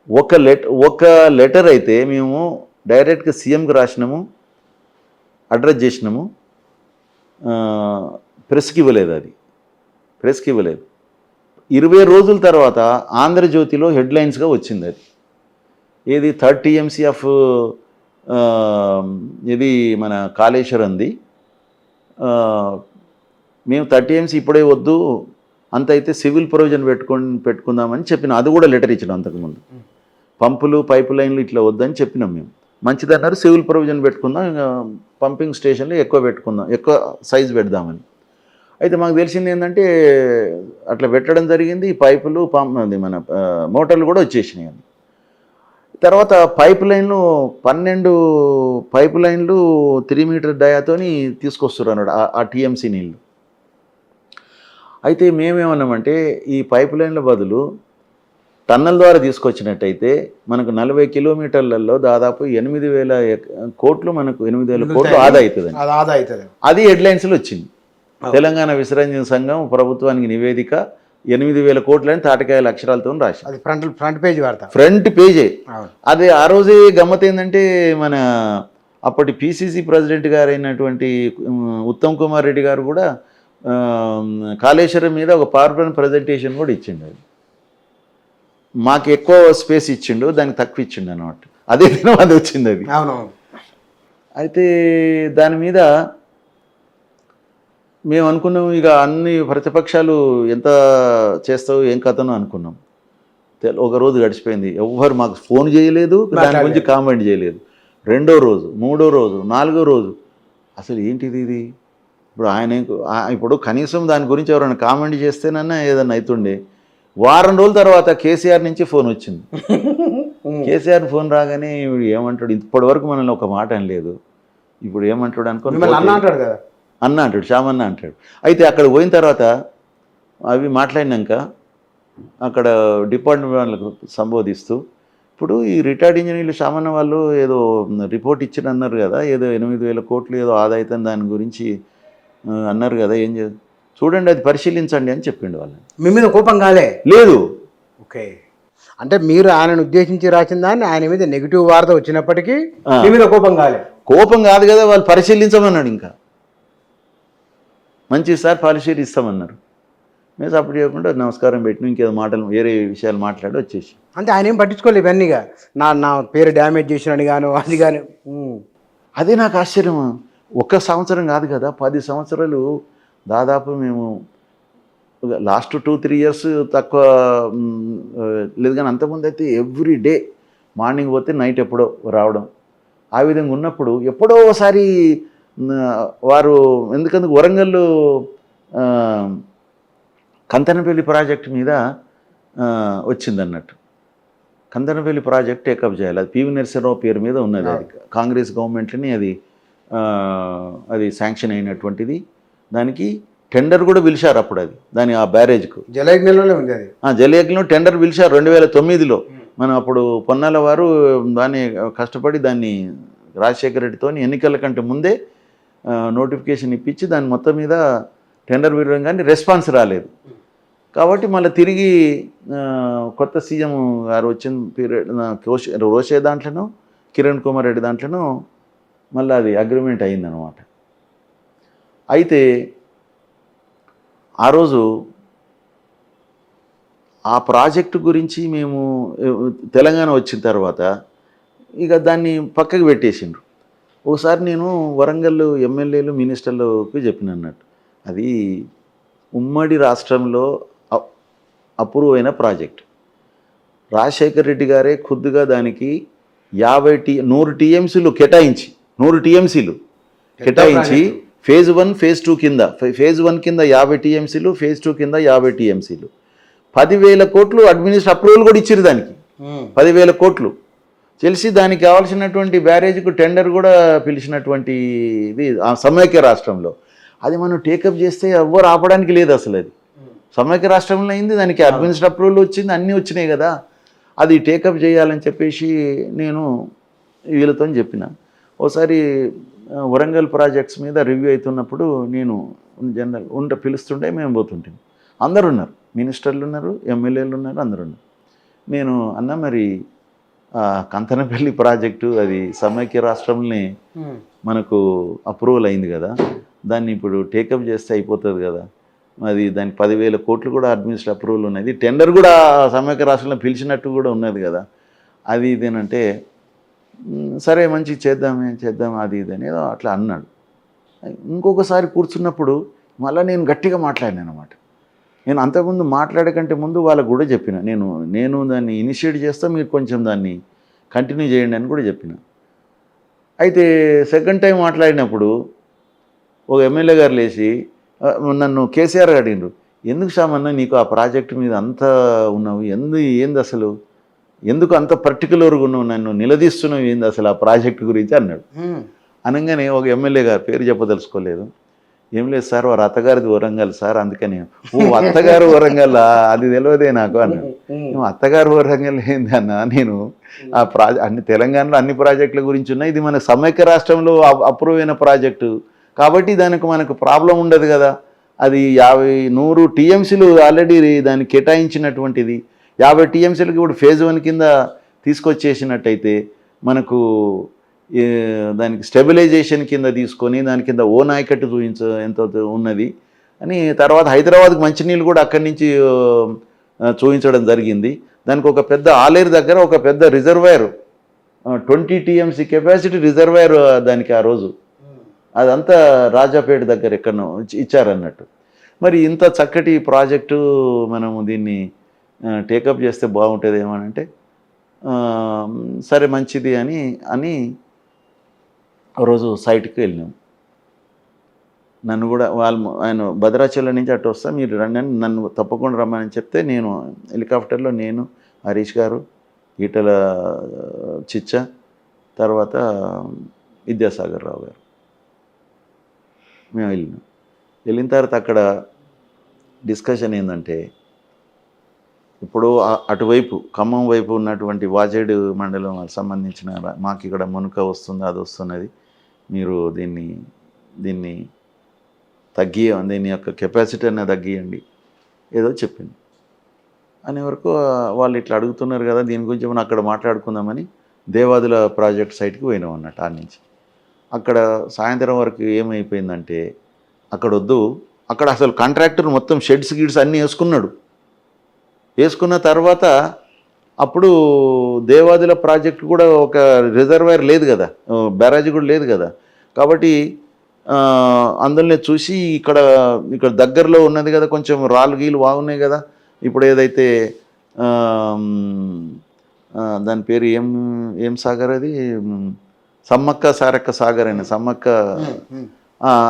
ఒక లెటర్ అయితే మేము డైరెక్ట్గా సీఎంకి రాసినాము, అడ్రస్ చేసినాము, ప్రెస్కి ఇవ్వలేదు, అది ప్రెస్కి ఇవ్వలేదు. 20 రోజుల తర్వాత ఆంధ్రజ్యోతిలో హెడ్లైన్స్గా వచ్చింది. అది ఏది 30 TMC ఆఫ్ ఇది మన కాళేశ్వరంది, మేము 30 TMC ఇప్పుడే వద్దు, అంత అయితే సివిల్ ప్రొవిజన్ పెట్టుకుందామని చెప్పిన, అది కూడా లెటర్ ఇచ్చినాం. అంతకుముందు పంపులు పైప్ లైన్లు ఇట్లా వద్దని చెప్పినాం మేము. మంచిదన్నారు, సివిల్ ప్రొవిజన్ పెట్టుకుందాం, పంపింగ్ స్టేషన్లు ఎక్కువ పెట్టుకుందాం, ఎక్కువ సైజు పెడదామని. అయితే మాకు తెలిసింది ఏంటంటే అట్లా పెట్టడం జరిగింది. ఈ పైపులు అది మన మోటార్లు కూడా వచ్చేసినాయి. తర్వాత పైప్ లైన్లు 12 పైప్ లైన్లు 3 మీటర్ డయాతోని తీసుకొస్తారు అన్నాడు ఆ TMC నీళ్ళు. అయితే మేమేమన్నామంటే ఈ పైప్ లైన్ల బదులు టన్నల్ ద్వారా తీసుకొచ్చినట్టయితే మనకు 40 కిలోమీటర్లలో దాదాపు 8,000 కోట్లు, మనకు 8,000 కోట్లు ఆదా అవుతుంది. అది హెడ్లైన్స్లో వచ్చింది. తెలంగాణ విసర్జన సంఘం ప్రభుత్వానికి నివేదిక 8,000 కోట్లని తాటకాయల అక్షరాలతో రాసి, అది ఫ్రంట్ పేజ్ వార్త, ఫ్రంట్ పేజే. అది ఆ రోజే గమ్మత్ ఏంటంటే మన అప్పటి PCC ప్రెసిడెంట్ గారు అయినటువంటి ఉత్తమ్ కుమార్ రెడ్డి గారు కూడా కాళేశ్వరం మీద ఒక పవర్ పాయింట్ ప్రజెంటేషన్ కూడా ఇచ్చిండు. అది మాకు ఎక్కువ స్పేస్ ఇచ్చిండు, దానికి తక్కువ ఇచ్చిండు అన్నమాట. అదే దినం అది వచ్చింది. అది అయితే దాని మీద మేము అనుకున్నాం, ఇక అన్ని ప్రతిపక్షాలు ఎంత చేస్తావు ఏం కథనో అనుకున్నాం. ఒక రోజు గడిచిపోయింది, ఎవ్వరు మాకు ఫోన్ చేయలేదు, దాని గురించి కామెంట్ చేయలేదు. 2వ రోజు, 3వ రోజు, 4వ రోజు, అసలు ఏంటిది ఇది? ఇప్పుడు కనీసం దాని గురించి ఎవరైనా కామెంట్ చేస్తేనన్నా ఏదన్నా అవుతుండే. వారం రోజుల తర్వాత కేసీఆర్ నుంచి ఫోన్ వచ్చింది. కేసీఆర్ ఫోన్ రాగానే ఏమంటాడు, ఇప్పటి వరకు మనల్ని ఒక మాట అనలేదు, ఇప్పుడు ఏమంటాడు అనుకో అన్న అంటాడు, శ్యామన్న అంటాడు. అయితే అక్కడ పోయిన తర్వాత అవి మాట్లాడినాక అక్కడ డిపార్ట్మెంట్ వాళ్ళకు సంబోధిస్తూ, ఇప్పుడు ఈ రిటైర్డ్ ఇంజనీర్లు శ్యామన్న వాళ్ళు ఏదో రిపోర్ట్ ఇచ్చిన అన్నారు కదా, ఏదో 8,000 కోట్లు ఏదో ఆదా అవుతుంది దాని గురించి అన్నారు కదా, ఏం చేయాలి చూడండి, అది పరిశీలించండి అని చెప్పిండు వాళ్ళని. మీ మీద కోపం కాలే? లేదు. ఓకే, అంటే మీరు ఆయనను ఉద్దేశించి రాసిన దాన్ని ఆయన మీద నెగిటివ్ వార్త వచ్చినప్పటికీ మీ మీద కోపం కాలే? కోపం కాదు కదా, వాళ్ళు పరిశీలించమన్నాడు. ఇంకా మంచి సార్ పరిశీలిస్తామన్నారు. మేము సపోర్ట్ చేయకుండా నమస్కారం పెట్టిన, ఇంకేదో మాటలు వేరే విషయాలు మాట్లాడి వచ్చేసి. అంటే ఆయన ఏం పట్టించుకోలేదు ఇవన్నీగా, నా పేరు డ్యామేజ్ చేసినని గాను అది కానీ. అదే నాకు ఆశ్చర్యం. 1 సంవత్సరం కాదు కదా, 10 సంవత్సరాలు దాదాపు మేము లాస్ట్ 2-3 ఇయర్స్ తక్కువ లేదు, కానీ అంతకుముందు అయితే ఎవ్రీ డే మార్నింగ్ పోతే నైట్ ఎప్పుడో రావడం. ఆ విధంగా ఉన్నప్పుడు ఎప్పుడో ఒకసారి వారు ఎందుకందుకు వరంగల్ కంతనపల్లి ప్రాజెక్ట్ మీద వచ్చిందన్నట్టు. కందనపల్లి ప్రాజెక్ట్ టేకప్ చేయాలి, అది పివి నరసింహరావు పేరు మీద ఉన్నది. అది కాంగ్రెస్ గవర్నమెంట్ని అది శాంక్షన్ అయినటువంటిది. దానికి టెండర్ కూడా పిలిచారు అప్పుడు, అది దాని ఆ బ్యారేజ్కు జలయజ్ఞంలోనే ఉంది అది. జలయజ్ఞలో టెండర్ పిలిచారు 2009లో. మనం అప్పుడు పొన్నాల వారు దాన్ని కష్టపడి దాన్ని రాజశేఖర రెడ్డితో ఎన్నికల కంటే ముందే నోటిఫికేషన్ ఇప్పించి దాని మొత్తం మీద టెండర్ పిలవడం, కానీ రెస్పాన్స్ రాలేదు. కాబట్టి మళ్ళీ తిరిగి కొత్త సీఎం గారు వచ్చిన పీరియడ్ రోషే దాంట్లోనూ కిరణ్ కుమార్ రెడ్డి దాంట్లోనూ మళ్ళీ అది అగ్రిమెంట్ అయిందనమాట. అయితే ఆ రోజు ఆ ప్రాజెక్టు గురించి మేము తెలంగాణ వచ్చిన తర్వాత ఇక దాన్ని పక్కకు పెట్టేసిండ్రు. ఒకసారి నేను వరంగల్ ఎమ్మెల్యేలు మినిస్టర్లకు చెప్పిన అన్నట్టు, అది ఉమ్మడి రాష్ట్రంలో అప్రూవ్ అయిన ప్రాజెక్ట్. రాజశేఖర రెడ్డి గారే ఖుద్దుగా దానికి 100 టీఎంసీలు కేటాయించి, 100 టీఎంసీలు కేటాయించి ఫేజ్ 1 ఫేజ్ 2 కింద, ఫేజ్ 1 కింద 50 టీఎంసీలు, ఫేజ్ 2 కింద 50 టీఎంసీలు, 10,000 కోట్లు అప్రూవల్ కూడా ఇచ్చారు దానికి. 10,000 కోట్లు తెలిసి దానికి కావాల్సినటువంటి బ్యారేజ్కు టెండర్ కూడా పిలిచినటువంటి ఇది ఆ సమైక్య రాష్ట్రంలో. అది మనం టేకప్ చేస్తే ఎవ్వరు ఆపడానికి లేదు అసలు. అది సమైక్య రాష్ట్రంలో అయింది, దానికి అడ్మినిస్ట్రేటివ్ అప్రూవల్ వచ్చింది, అన్నీ వచ్చినాయి కదా. అది టేకప్ చేయాలని చెప్పేసి నేను వీళ్ళతో చెప్పిన. ఒకసారి వరంగల్ ప్రాజెక్ట్స్ మీద రివ్యూ అవుతున్నప్పుడు నేను జనరల్ పిలుస్తుంటే మేము పోతుంటాం. అందరు ఉన్నారు, మినిస్టర్లు ఉన్నారు, ఎమ్మెల్యేలు ఉన్నారు, అందరు ఉన్నారు. నేను అన్న మరి కంతనపల్లి ప్రాజెక్టు అది సమైక్య రాష్ట్రంలోనే మనకు అప్రూవల్ అయింది కదా, దాన్ని ఇప్పుడు టేకప్ చేస్తే అయిపోతుంది కదా, అది దానికి 10,000 కోట్లు కూడా అడ్మినిస్ట్రేటివ్ అప్రూవల్ ఉన్నది, టెండర్ కూడా సమైక్య రాష్ట్రంలో పిలిచినట్టు కూడా ఉన్నది కదా, అది ఇదేనంటే సరే మంచి చేద్దాం అది ఇది అనేది అట్లా అన్నాడు. ఇంకొకసారి కూర్చున్నప్పుడు మళ్ళీ నేను గట్టిగా మాట్లాడినాను అనమాట. నేను అంతకుముందు మాట్లాడకంటే ముందు వాళ్ళకు కూడా చెప్పిన, నేను దాన్ని ఇనిషియేట్ చేస్తా, మీరు కొంచెం దాన్ని కంటిన్యూ చేయండి అని కూడా చెప్పిన. అయితే సెకండ్ టైం మాట్లాడినప్పుడు ఒక ఎమ్మెల్యే గారు లేచి నన్ను కేసీఆర్ అడిగినారు, ఎందుకు సామన్న నీకు ఆ ప్రాజెక్టు మీద అంత ఉన్నావు, ఏంది అసలు, ఎందుకు అంత పర్టికులర్గా ఉన్నావు, నన్ను నిలదీస్తున్నావు ఏంది అసలు ఆ ప్రాజెక్టు గురించి అన్నాడు. అనగానే ఒక ఎమ్మెల్యే గారు పేరు చెప్పదలుచుకోలేదు, ఏం లేదు సార్ వారు అత్తగారిది వరంగల్ సార్, అందుకని అత్తగారు వరంగల్ అది తెలియదే నాకు అన్నాడు. అత్తగారు వరంగల్ ఏంది అన్న, నేను ఆ అన్ని తెలంగాణలో అన్ని ప్రాజెక్టుల గురించి ఉన్నాయి, ఇది మన సమైక్య రాష్ట్రంలో అప్రూవ్ అయిన ప్రాజెక్టు కాబట్టి దానికి మనకు ప్రాబ్లం ఉండదు కదా, అది 100 టీఎంసీలు ఆల్రెడీ దానికి కేటాయించినటువంటిది, 50 టీఎంసీలకి ఇప్పుడు ఫేజ్ 1 కింద తీసుకొచ్చేసినట్టయితే మనకు దానికి స్టెబిలైజేషన్ కింద తీసుకొని దాని కింద ఓ నాయకట్టు ఎంత ఉన్నది అని, తర్వాత హైదరాబాద్కి మంచినీళ్ళు కూడా అక్కడి నుంచి చూపించడం జరిగింది. దానికి ఒక పెద్ద ఆలేరు దగ్గర ఒక పెద్ద రిజర్వాయర్ 20 టీఎంసీ కెపాసిటీ రిజర్వాయర్ దానికి ఆ రోజు అదంతా రాజాపేట దగ్గర ఎక్కడనో ఇచ్చారన్నట్టు. మరి ఇంత చక్కటి ప్రాజెక్టు మనము దీన్ని టేకప్ చేస్తే బాగుంటుంది ఏమనంటే సరే మంచిది అని రోజు సైట్కి వెళ్ళినాం. నన్ను కూడా ఆయన భద్రాచలం నుంచి అటు వస్తా, మీరు రండి అని నన్ను తప్పకుండా రమ్మని చెప్తే నేను హెలికాప్టర్లో నేను, హరీష్ గారు, ఈటల చిచ్చ, తర్వాత విద్యాసాగర్ రావు గారు మేము వెళ్ళిన తర్వాత అక్కడ డిస్కషన్ ఏంటంటే, ఇప్పుడు అటువైపు ఖమ్మం వైపు ఉన్నటువంటి వాజేడు మండలం సంబంధించిన మాకు ఇక్కడ మునుక వస్తుంది, అది వస్తున్నది, మీరు దీన్ని దీని యొక్క కెపాసిటీ అనేది తగ్గియండి ఏదో చెప్పింది అనే వరకు వాళ్ళు ఇట్లా అడుగుతున్నారు కదా, దీని గురించి మనం అక్కడ మాట్లాడుకుందామని దేవాదుల ప్రాజెక్ట్ సైట్కి పోయినాం అన్నట్టు. ఆ నుంచి అక్కడ సాయంత్రం వరకు ఏమైపోయిందంటే, అక్కడ వద్దు, అక్కడ అసలు కాంట్రాక్టర్ మొత్తం షెడ్స్ గిడ్స్ అన్నీ వేసుకున్న తర్వాత అప్పుడు దేవాదుల ప్రాజెక్ట్ కూడా ఒక రిజర్వాయర్ లేదు కదా, బ్యారేజ్ కూడా లేదు కదా, కాబట్టి అందులోనే చూసి ఇక్కడ ఇక్కడ దగ్గరలో ఉన్నది కదా, కొంచెం రాళ్ళు గీలు బాగున్నాయి కదా. ఇప్పుడు ఏదైతే దాని పేరు ఏం సాగర్ అది, సమ్మక్క సారక్క సాగర్ అని, సమ్మక్క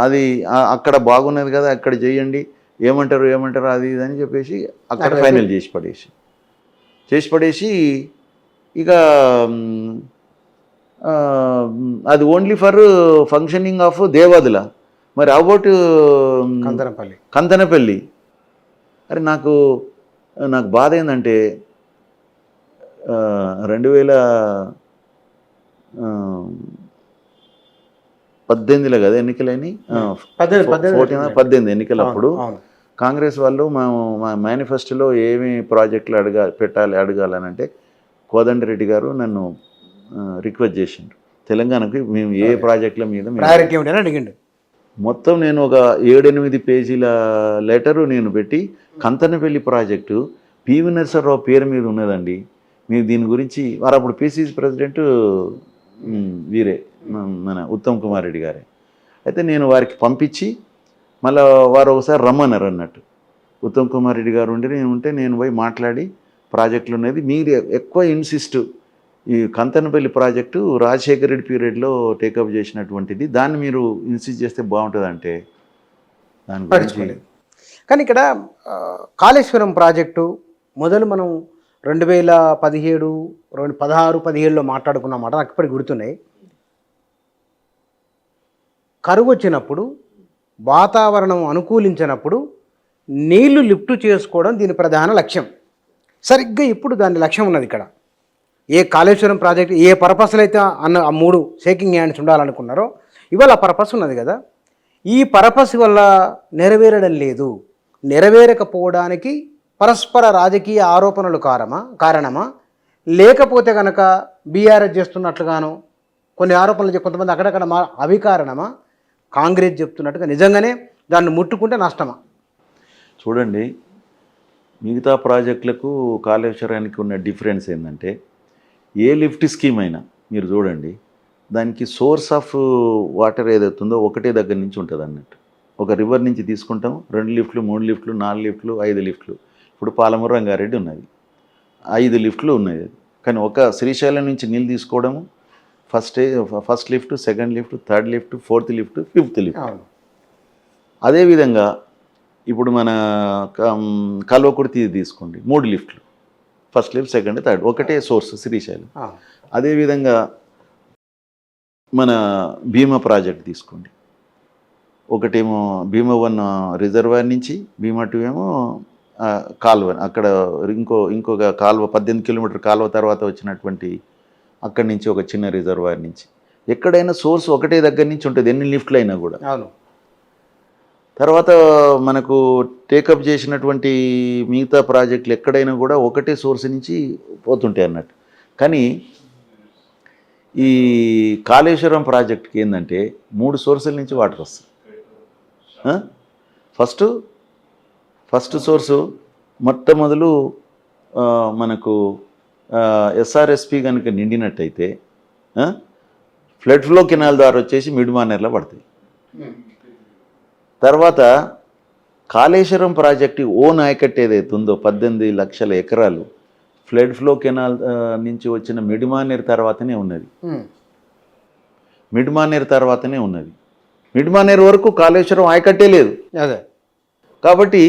అది అక్కడ బాగున్నది కదా, అక్కడ చేయండి, ఏమంటారు అది ఇది అని చెప్పేసి అక్కడ ఫైనల్ చేసి పడేసి ఇక అది only for functioning of Devadula. మరి అబౌట్ కందనపల్లి. అరే నాకు బాధ ఏంటంటే 2018లో కదా ఎన్నికలని, 18 ఎన్నికలప్పుడు కాంగ్రెస్ వాళ్ళు మా మేనిఫెస్టోలో ఏమి ప్రాజెక్టులు అడగాలని అంటే కోదండరెడ్డి గారు నన్ను రిక్వెస్ట్ చేసిండ్రు, తెలంగాణకి మేము ఏ ప్రాజెక్టుల మీద అడిగిండు. మొత్తం నేను ఒక 7-8 పేజీల లెటరు నేను పెట్టి, కంతనపల్లి ప్రాజెక్టు పివి నరసరావు పేరు మీద ఉన్నదండి, మీరు దీని గురించి, వారు అప్పుడు పిసిసి ప్రెసిడెంట్ వీరే మన ఉత్తమ్ కుమార్ రెడ్డి గారే. అయితే నేను వారికి పంపించి మళ్ళీ వారు ఒకసారి రమ్మన్నారు అన్నట్టు. ఉత్తమ్ కుమార్ రెడ్డి గారు నేను పోయి మాట్లాడి ప్రాజెక్టులు ఉన్నది, మీరు ఎక్కువ ఇన్సిస్ట్, ఈ కంతనపల్లి ప్రాజెక్టు రాజశేఖర రెడ్డి పీరియడ్లో టేకప్ చేసినటువంటిది, దాన్ని మీరు ఇన్సిస్ట్ చేస్తే బాగుంటుందంటే దాని గురించి. కానీ ఇక్కడ కాళేశ్వరం ప్రాజెక్టు మొదలు మనం 2017, 16, 17లో మాట్లాడుకున్న మాట నాకు ఇప్పటికి గుర్తున్నాయి. కరువు వచ్చినప్పుడు, వాతావరణం అనుకూలించినప్పుడు నీళ్లు లిఫ్ట్ చేసుకోవడం దీని ప్రధాన లక్ష్యం. సరిగ్గా ఇప్పుడు దాని లక్ష్యం ఉన్నది ఇక్కడ. ఏ కాళేశ్వరం ప్రాజెక్ట్ ఏ పర్పస్లో అయితే అన్న ఆ 3 షేకింగ్ హ్యాండ్స్ ఉండాలనుకున్నారో ఇవాళ ఆ పర్పస్ ఉన్నది కదా. ఈ పర్పస్ వల్ల నెరవేరడం లేదు. నెరవేరకపోవడానికి పరస్పర రాజకీయ ఆరోపణలు కారణమా, లేకపోతే కనుక బీఆర్ఎస్ చేస్తున్నట్లుగాను కొన్ని ఆరోపణలు కొంతమంది అక్కడక్కడ అవి కారణమా, కాంగ్రెస్ చెప్తున్నట్టుగా నిజంగానే దాన్ని ముట్టుకుంటే నష్టమా? చూడండి, మిగతా ప్రాజెక్టులకు కాళేశ్వరానికి ఉన్న డిఫరెన్స్ ఏంటంటే, ఏ లిఫ్ట్ స్కీమ్ అయినా మీరు చూడండి, దానికి సోర్స్ ఆఫ్ వాటర్ ఏదైతుందో ఒకటే దగ్గర నుంచి ఉంటుంది అన్నట్టు. ఒక రివర్ నుంచి తీసుకుంటాం, 2 లిఫ్ట్లు, 3 లిఫ్ట్లు, 4 లిఫ్ట్లు, 5 లిఫ్ట్లు. ఇప్పుడు పాలమూరు రంగారెడ్డి ఉన్నది, 5 లిఫ్ట్లు ఉన్నాయి. కానీ ఒక శ్రీశైలం నుంచి నీళ్ళు తీసుకోవడము first lift, second lift, third lift, fourth lift, fifth lift. అదేవిధంగా ఇప్పుడు మన కల్వకుర్తి తీసుకోండి, 3 లిఫ్ట్లు, ఫస్ట్ లిఫ్ట్, సెకండ్, థర్డ్, ఒకటే సోర్స్ శ్రీశైలం. అదేవిధంగా మన భీమా ప్రాజెక్ట్ తీసుకోండి, ఒకటేమో భీమా 1 రిజర్వాయర్ నుంచి, భీమా 2 ఏమో కాలువ, అక్కడ ఇంకొక కాలువ 18 కిలోమీటర్ కాలువ తర్వాత వచ్చినటువంటి అక్కడి నుంచి ఒక చిన్న రిజర్వాయర్ నుంచి. ఎక్కడైనా సోర్స్ ఒకటే దగ్గర నుంచి ఉంటుంది, ఎన్ని లిఫ్ట్లు అయినా కూడా. తర్వాత మనకు టేకప్ చేసినటువంటి మిగతా ప్రాజెక్టులు ఎక్కడైనా కూడా ఒకటే సోర్స్ నుంచి పోతుంటాయి అన్నట్టు. కానీ ఈ కాళేశ్వరం ప్రాజెక్ట్కి ఏంటంటే 3 సోర్సుల నుంచి వాటర్ వస్తుంది. ఫస్ట్ సోర్సు మొట్టమొదలు మనకు ఎస్ఆర్ఎస్పి కనుక నిండినట్టయితే ఫ్లడ్ ఫ్లో కెనాల్ ద్వారా వచ్చేసి మిడ్మానేర్లో పడతాయి. తర్వాత కాళేశ్వరం ప్రాజెక్టు ఓన్ ఆయకట్టు ఏదైతే ఉందో 18 లక్షల ఎకరాలు ఫ్లడ్ ఫ్లో కెనాల్ నుంచి వచ్చిన మిడ్మానేర్ తర్వాతనే ఉన్నది. మిడ్మానేర్ వరకు కాళేశ్వరం ఆయకట్టే లేదు. అదే కాబట్టి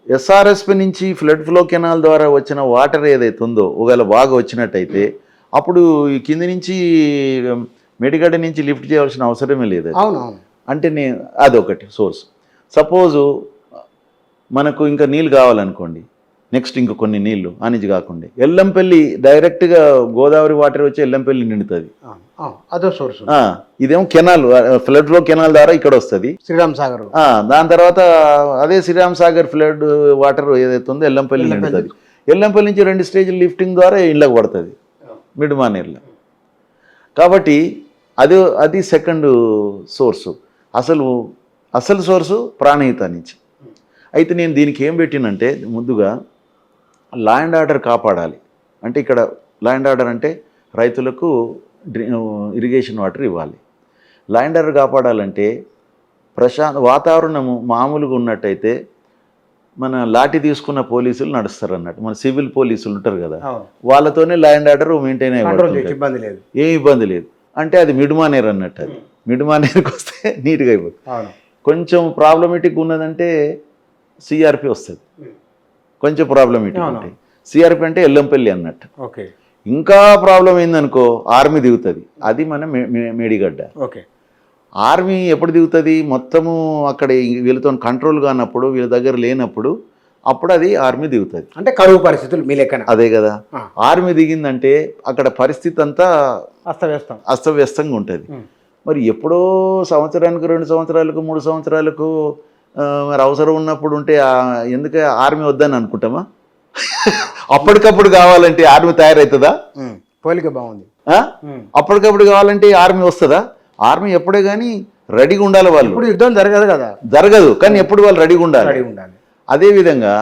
ఎస్ఆర్ఎస్పి నుంచి ఫ్లడ్ ఫ్లో కెనాల్ ద్వారా వచ్చిన వాటర్ ఏదైతే ఉందో ఒకవేళ బాగా వచ్చినట్టయితే అప్పుడు ఈ కింది నుంచి మెడిగడ్డ నుంచి లిఫ్ట్ చేయాల్సిన అవసరమే లేదు. అంటే అదొకటి సోర్స్. సపోజు మనకు ఇంకా నీళ్ళు కావాలనుకోండి, నెక్స్ట్ ఇంక కొన్ని నీళ్లు ఆ నుంచి కాకుండా ఎల్లంపల్లి డైరెక్ట్గా గోదావరి వాటర్ వచ్చి ఎల్లంపల్లి నిండుతుంది, అదో సోర్స్. ఇదేమో కెనాల్, ఫ్లడ్ ఫ్లో కెనాల్ ద్వారా ఇక్కడ వస్తుంది శ్రీరామ్ సాగర్. దాని తర్వాత అదే శ్రీరామ్ సాగర్ ఫ్లడ్ వాటర్ ఏదైతే ఉందో ఎల్లంపల్లి నిండుతుంది. ఎల్లంపల్లి నుంచి 2 స్టేజ్ల లిఫ్టింగ్ ద్వారా ఇళ్ళకి పడుతుంది మిడ్మానేర్లో. కాబట్టి అది సెకండ్ సోర్సు. అసలు సోర్సు ప్రాణహిత నుంచి. అయితే నేను దీనికి ఏం పెట్టినంటే, ముందుగా ల్యాండ్ ఆర్డర్ కాపాడాలి. అంటే ఇక్కడ ల్యాండ్ ఆర్డర్ అంటే రైతులకు ఇరిగేషన్ వాటర్ ఇవ్వాలి. ల్యాండ్ ఆర్డర్ కాపాడాలంటే వాతావరణము మామూలుగా ఉన్నట్టయితే మన లాఠీ తీసుకున్న పోలీసులు నడుస్తారు అన్నట్టు. మన సివిల్ పోలీసులు ఉంటారు కదా, వాళ్ళతోనే లా అండ్ ఆర్డర్ మెయింటైన్ అయ్యి ఇబ్బంది లేదు, ఏ ఇబ్బంది లేదు. అంటే అది మిడ్ మానేర్ అన్నట్టు. అది మిడ్ మానేర్కి వస్తే నీట్గా అయిపోతుంది. కొంచెం ప్రాబ్లమేటిక్ ఉన్నదంటే సిఆర్పి వస్తుంది, కొంచెం ప్రాబ్లమేటిక్ ఉంటాయి. సిఆర్పి అంటే ఎల్లంపల్లి అన్నట్టు. ఓకే, ఇంకా ప్రాబ్లం ఏందనుకో ఆర్మీ దిగుతుంది, అది మన మేడిగడ్డ. ఓకే, ఆర్మీ ఎప్పుడు దిగుతుంది, మొత్తము అక్కడ వీళ్ళతో కంట్రోల్ కానప్పుడు, వీళ్ళ దగ్గర లేనప్పుడు, అప్పుడు అది ఆర్మీ దిగుతుంది. అంటే కరువు పరిస్థితులు మీ లెక్కన. అదే కదా, ఆర్మీ దిగిందంటే అక్కడ పరిస్థితి అంతా అస్తవ్యస్తంగా ఉంటుంది. మరి ఎప్పుడో సంవత్సరానికి 2 సంవత్సరాలకు 3 సంవత్సరాలకు మరి అవసరం ఉన్నప్పుడు ఉంటే ఎందుకే ఆర్మీ వద్దని అనుకుంటామా? అప్పటికప్పుడు కావాలంటే ఆర్మీ తయారవుతుందా? పోలిక బాగుంది. అప్పటికప్పుడు కావాలంటే ఆర్మీ వస్తుందా? ఆర్మీ ఎప్పుడే కానీ రెడీగా ఉండాలి. వాళ్ళు ఇప్పుడు యుద్ధం జరగదు కదా, జరగదు, కానీ ఎప్పుడు వాళ్ళు రెడీగా ఉండాలి. అదేవిధంగా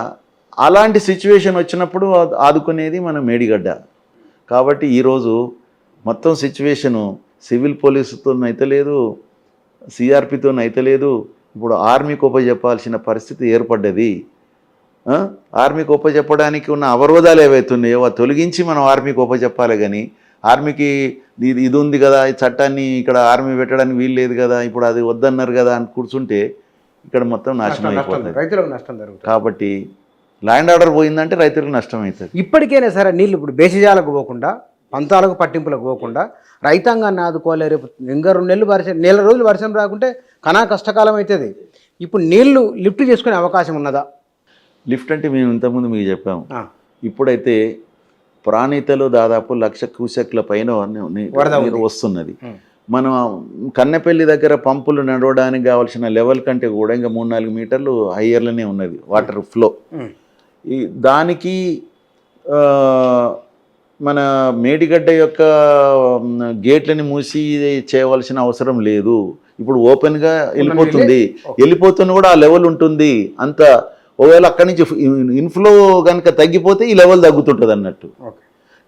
అలాంటి సిచ్యువేషన్ వచ్చినప్పుడు ఆదుకునేది మన మేడిగడ్డ. కాబట్టి ఈరోజు మొత్తం సిచ్యువేషను సివిల్ పోలీసుతో అయితే లేదు, సిఆర్పితో అయితే లేదు, ఇప్పుడు ఆర్మీకి ఉపజెప్పాల్సిన పరిస్థితి ఏర్పడ్డది. ఆర్మీకి ఉపజెప్పడానికి ఉన్న అవరోధాలు ఏవైతున్నాయో అవి తొలగించి మనం ఆర్మీకి ఉపజెప్పాలి. కానీ ఆర్మీకి ఇది ఉంది కదా, ఈ చట్టాన్ని ఇక్కడ ఆర్మీ పెట్టడానికి వీలు లేదు కదా, ఇప్పుడు అది వద్దన్నారు కదా అని కూర్చుంటే ఇక్కడ మొత్తం నాశనం అయిపోతుంది, రైతులకు నష్టం జరుగుతుంది. కాబట్టి ల్యాండ్ ఆర్డర్ పోయిందంటే రైతులకు నష్టం అవుతుంది. ఇప్పటికైనా సరే నీళ్ళు ఇప్పుడు బేసిజాలకు పోకుండా, పంతాలకు పట్టింపులకు పోకుండా రైతాంగాన్ని ఆదుకోవాలి. రేపు ఇంకా 2 నెలలు వర్షం, నెల రోజులు వర్షం రాకుంటే కనా కష్టకాలం అవుతుంది. ఇప్పుడు నీళ్లు లిఫ్ట్ చేసుకునే అవకాశం ఉన్నదా? లిఫ్ట్ అంటే మేము ఇంతకుముందు మీకు చెప్పాము. ఇప్పుడైతే ప్రాణితలో దాదాపు 1,00,000 క్యూసెక్ల పైన నీరు వస్తున్నది. మనం కన్నెపల్లి దగ్గర పంపులు నడవడానికి కావాల్సిన లెవెల్ కంటే కూడా ఇంకా 3-4 మీటర్లు హయ్యర్లోనే ఉన్నది వాటర్ ఫ్లో. దానికి మన మేడిగడ్డ యొక్క గేట్లని మూసి చేయవలసిన అవసరం లేదు. ఇప్పుడు ఓపెన్గా వెళ్ళిపోతున్న కూడా ఆ లెవెల్ ఉంటుంది. అంత ఒకవేళ అక్కడి నుంచి ఇన్ఫ్లో కనుక తగ్గిపోతే ఈ లెవెల్ తగ్గుతుంటుంది అన్నట్టు.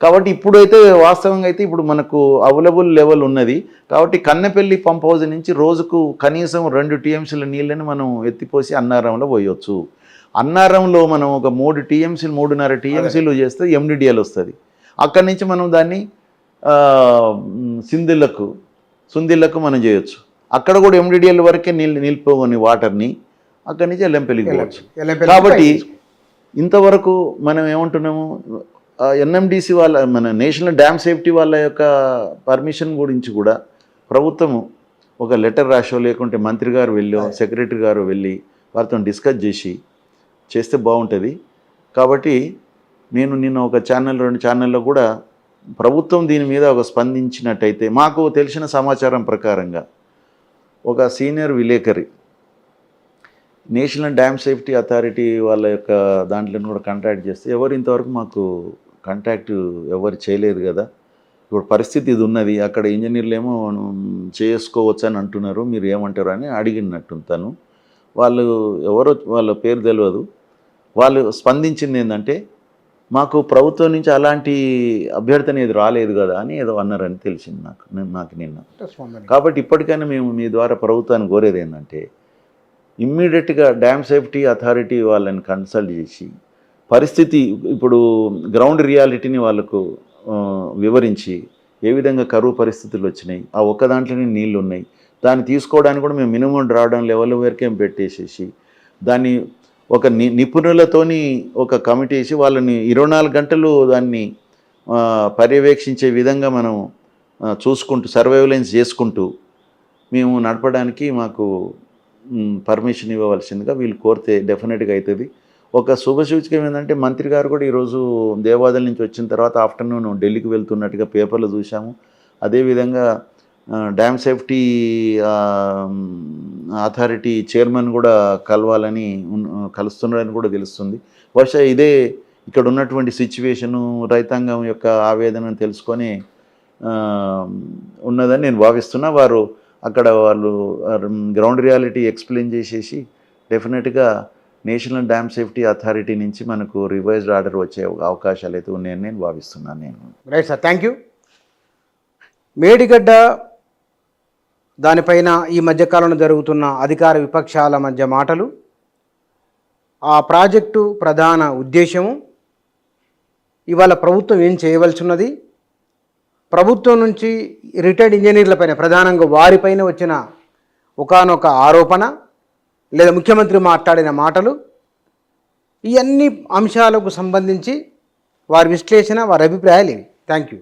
కాబట్టి ఇప్పుడైతే వాస్తవంగా అయితే ఇప్పుడు మనకు అవైలబుల్ లెవెల్ ఉన్నది. కాబట్టి కన్నెపల్లి పంప్ హౌస్ నుంచి రోజుకు కనీసం 2 టీఎంసీల నీళ్ళని మనం ఎత్తిపోసి అన్నారంలో పోయొచ్చు. అన్నారంలో మనం ఒక 3 టీఎంసీలు 3.5 టీఎంసీలు చేస్తే ఎండిడిఎల్ వస్తుంది. అక్కడి నుంచి మనం దాన్ని సుందిళ్లకు మనం చేయొచ్చు. అక్కడ కూడా ఎండిడిఎల్ వరకే నిలిపోని వాటర్ని అక్కడి నుంచి ఎల్లంపల్లికి పోవచ్చు. కాబట్టి ఇంతవరకు మనం ఏమంటున్నాము, ఎన్ఎండిసి వాళ్ళ మన నేషనల్ డ్యామ్ సేఫ్టీ వాళ్ళ యొక్క పర్మిషన్ గురించి కూడా ప్రభుత్వము ఒక లెటర్ రాసో, లేకుంటే మంత్రి గారు వెళ్ళో, సెక్రటరీ గారు వెళ్ళి వారితో డిస్కస్ చేస్తే బాగుంటుంది. కాబట్టి నేను నిన్న ఒక ఛానల్ 2 ఛానల్లో కూడా ప్రభుత్వం దీని మీద ఒక స్పందించినట్టయితే, మాకు తెలిసిన సమాచారం ప్రకారంగా ఒక సీనియర్ విలేకరి నేషనల్ డ్యామ్ సేఫ్టీ అథారిటీ వాళ్ళ యొక్క దాంట్లో కూడా కాంటాక్ట్ చేస్తే, ఎవరు ఇంతవరకు మాకు కాంటాక్ట్ ఎవరు చేయలేదు కదా, ఇప్పుడు పరిస్థితి ఇది ఉన్నది, అక్కడ ఇంజనీర్లు ఏమో చేసుకోవచ్చు అని అంటున్నారు, మీరు ఏమంటారు అని అడిగినట్టు తను. వాళ్ళు ఎవరో వాళ్ళ పేరు తెలియదు. వాళ్ళు స్పందించింది ఏంటంటే, మాకు ప్రభుత్వం నుంచి అలాంటి అభ్యర్థన ఏది రాలేదు కదా అని ఏదో అన్నారని తెలిసింది నాకు నిన్న. కాబట్టి ఇప్పటికైనా మేము మీ ద్వారా ప్రభుత్వాన్ని కోరేది ఏంటంటే, ఇమ్మీడియట్గా డ్యామ్ సేఫ్టీ అథారిటీ వాళ్ళని కన్సల్ట్ చేసి పరిస్థితి, ఇప్పుడు గ్రౌండ్ రియాలిటీని వాళ్ళకు వివరించి, ఏ విధంగా కరువు పరిస్థితులు వచ్చినాయి, ఆ ఒక్క దాంట్లోనే నీళ్ళు ఉన్నాయి, దాన్ని తీసుకోవడానికి కూడా మేము మినిమం డ్రాడౌన్ లెవెల్ వరకే పెట్టేసేసి, దాన్ని ఒక నిపుణులతోని ఒక కమిటీ వేసి వాళ్ళని 24 గంటలు దాన్ని పర్యవేక్షించే విధంగా మనం చూసుకుంటూ, సర్వైలెన్స్ చేసుకుంటూ మేము నడపడానికి మాకు పర్మిషన్ ఇవ్వవలసిందిగా వీళ్ళు కోరితే డెఫినెట్గా అవుతుంది. ఒక శుభసూచకం ఏంటంటే, మంత్రి గారు కూడా ఈరోజు దేవాదాల నుంచి వచ్చిన తర్వాత ఆఫ్టర్నూన్ ఢిల్లీకి వెళ్తున్నట్టుగా పేపర్లో చూసాము. అదేవిధంగా డ్యామ్ సేఫ్టీ అథారిటీ చైర్మన్ కూడా కలుస్తున్నారని కూడా తెలుస్తుంది. బహుశా ఇదే ఇక్కడ ఉన్నటువంటి సిచ్యువేషను, రైతాంగం యొక్క ఆవేదనను తెలుసుకొని ఉన్నదని నేను భావిస్తున్నా. వారు అక్కడ వాళ్ళు గ్రౌండ్ రియాలిటీ ఎక్స్ప్లెయిన్ చేసేసి డెఫినెట్గా నేషనల్ డ్యామ్ సేఫ్టీ అథారిటీ నుంచి మనకు రివైజ్డ్ ఆర్డర్ వచ్చే అవకాశాలు అయితే ఉన్నాయని నేను భావిస్తున్నాను. నేను right sir, thank you. Medigadda దానిపైన ఈ మధ్యకాలంలో జరుగుతున్న అధికార విపక్షాల మధ్య మాటలు, ఆ ప్రాజెక్టు ప్రధాన ఉద్దేశము, ఇవాళ ప్రభుత్వం ఏం చేయవలసి ఉన్నది, ప్రభుత్వం నుంచి రిటైర్డ్ ఇంజనీర్లపైన ప్రధానంగా వారిపైన వచ్చిన ఒకానొక ఆరోపణ లేదా ముఖ్యమంత్రి మాట్లాడిన మాటలు, ఈ అన్ని అంశాలకు సంబంధించి వారి విశ్లేషణ, వారి అభిప్రాయాలు ఇవి. Thank you.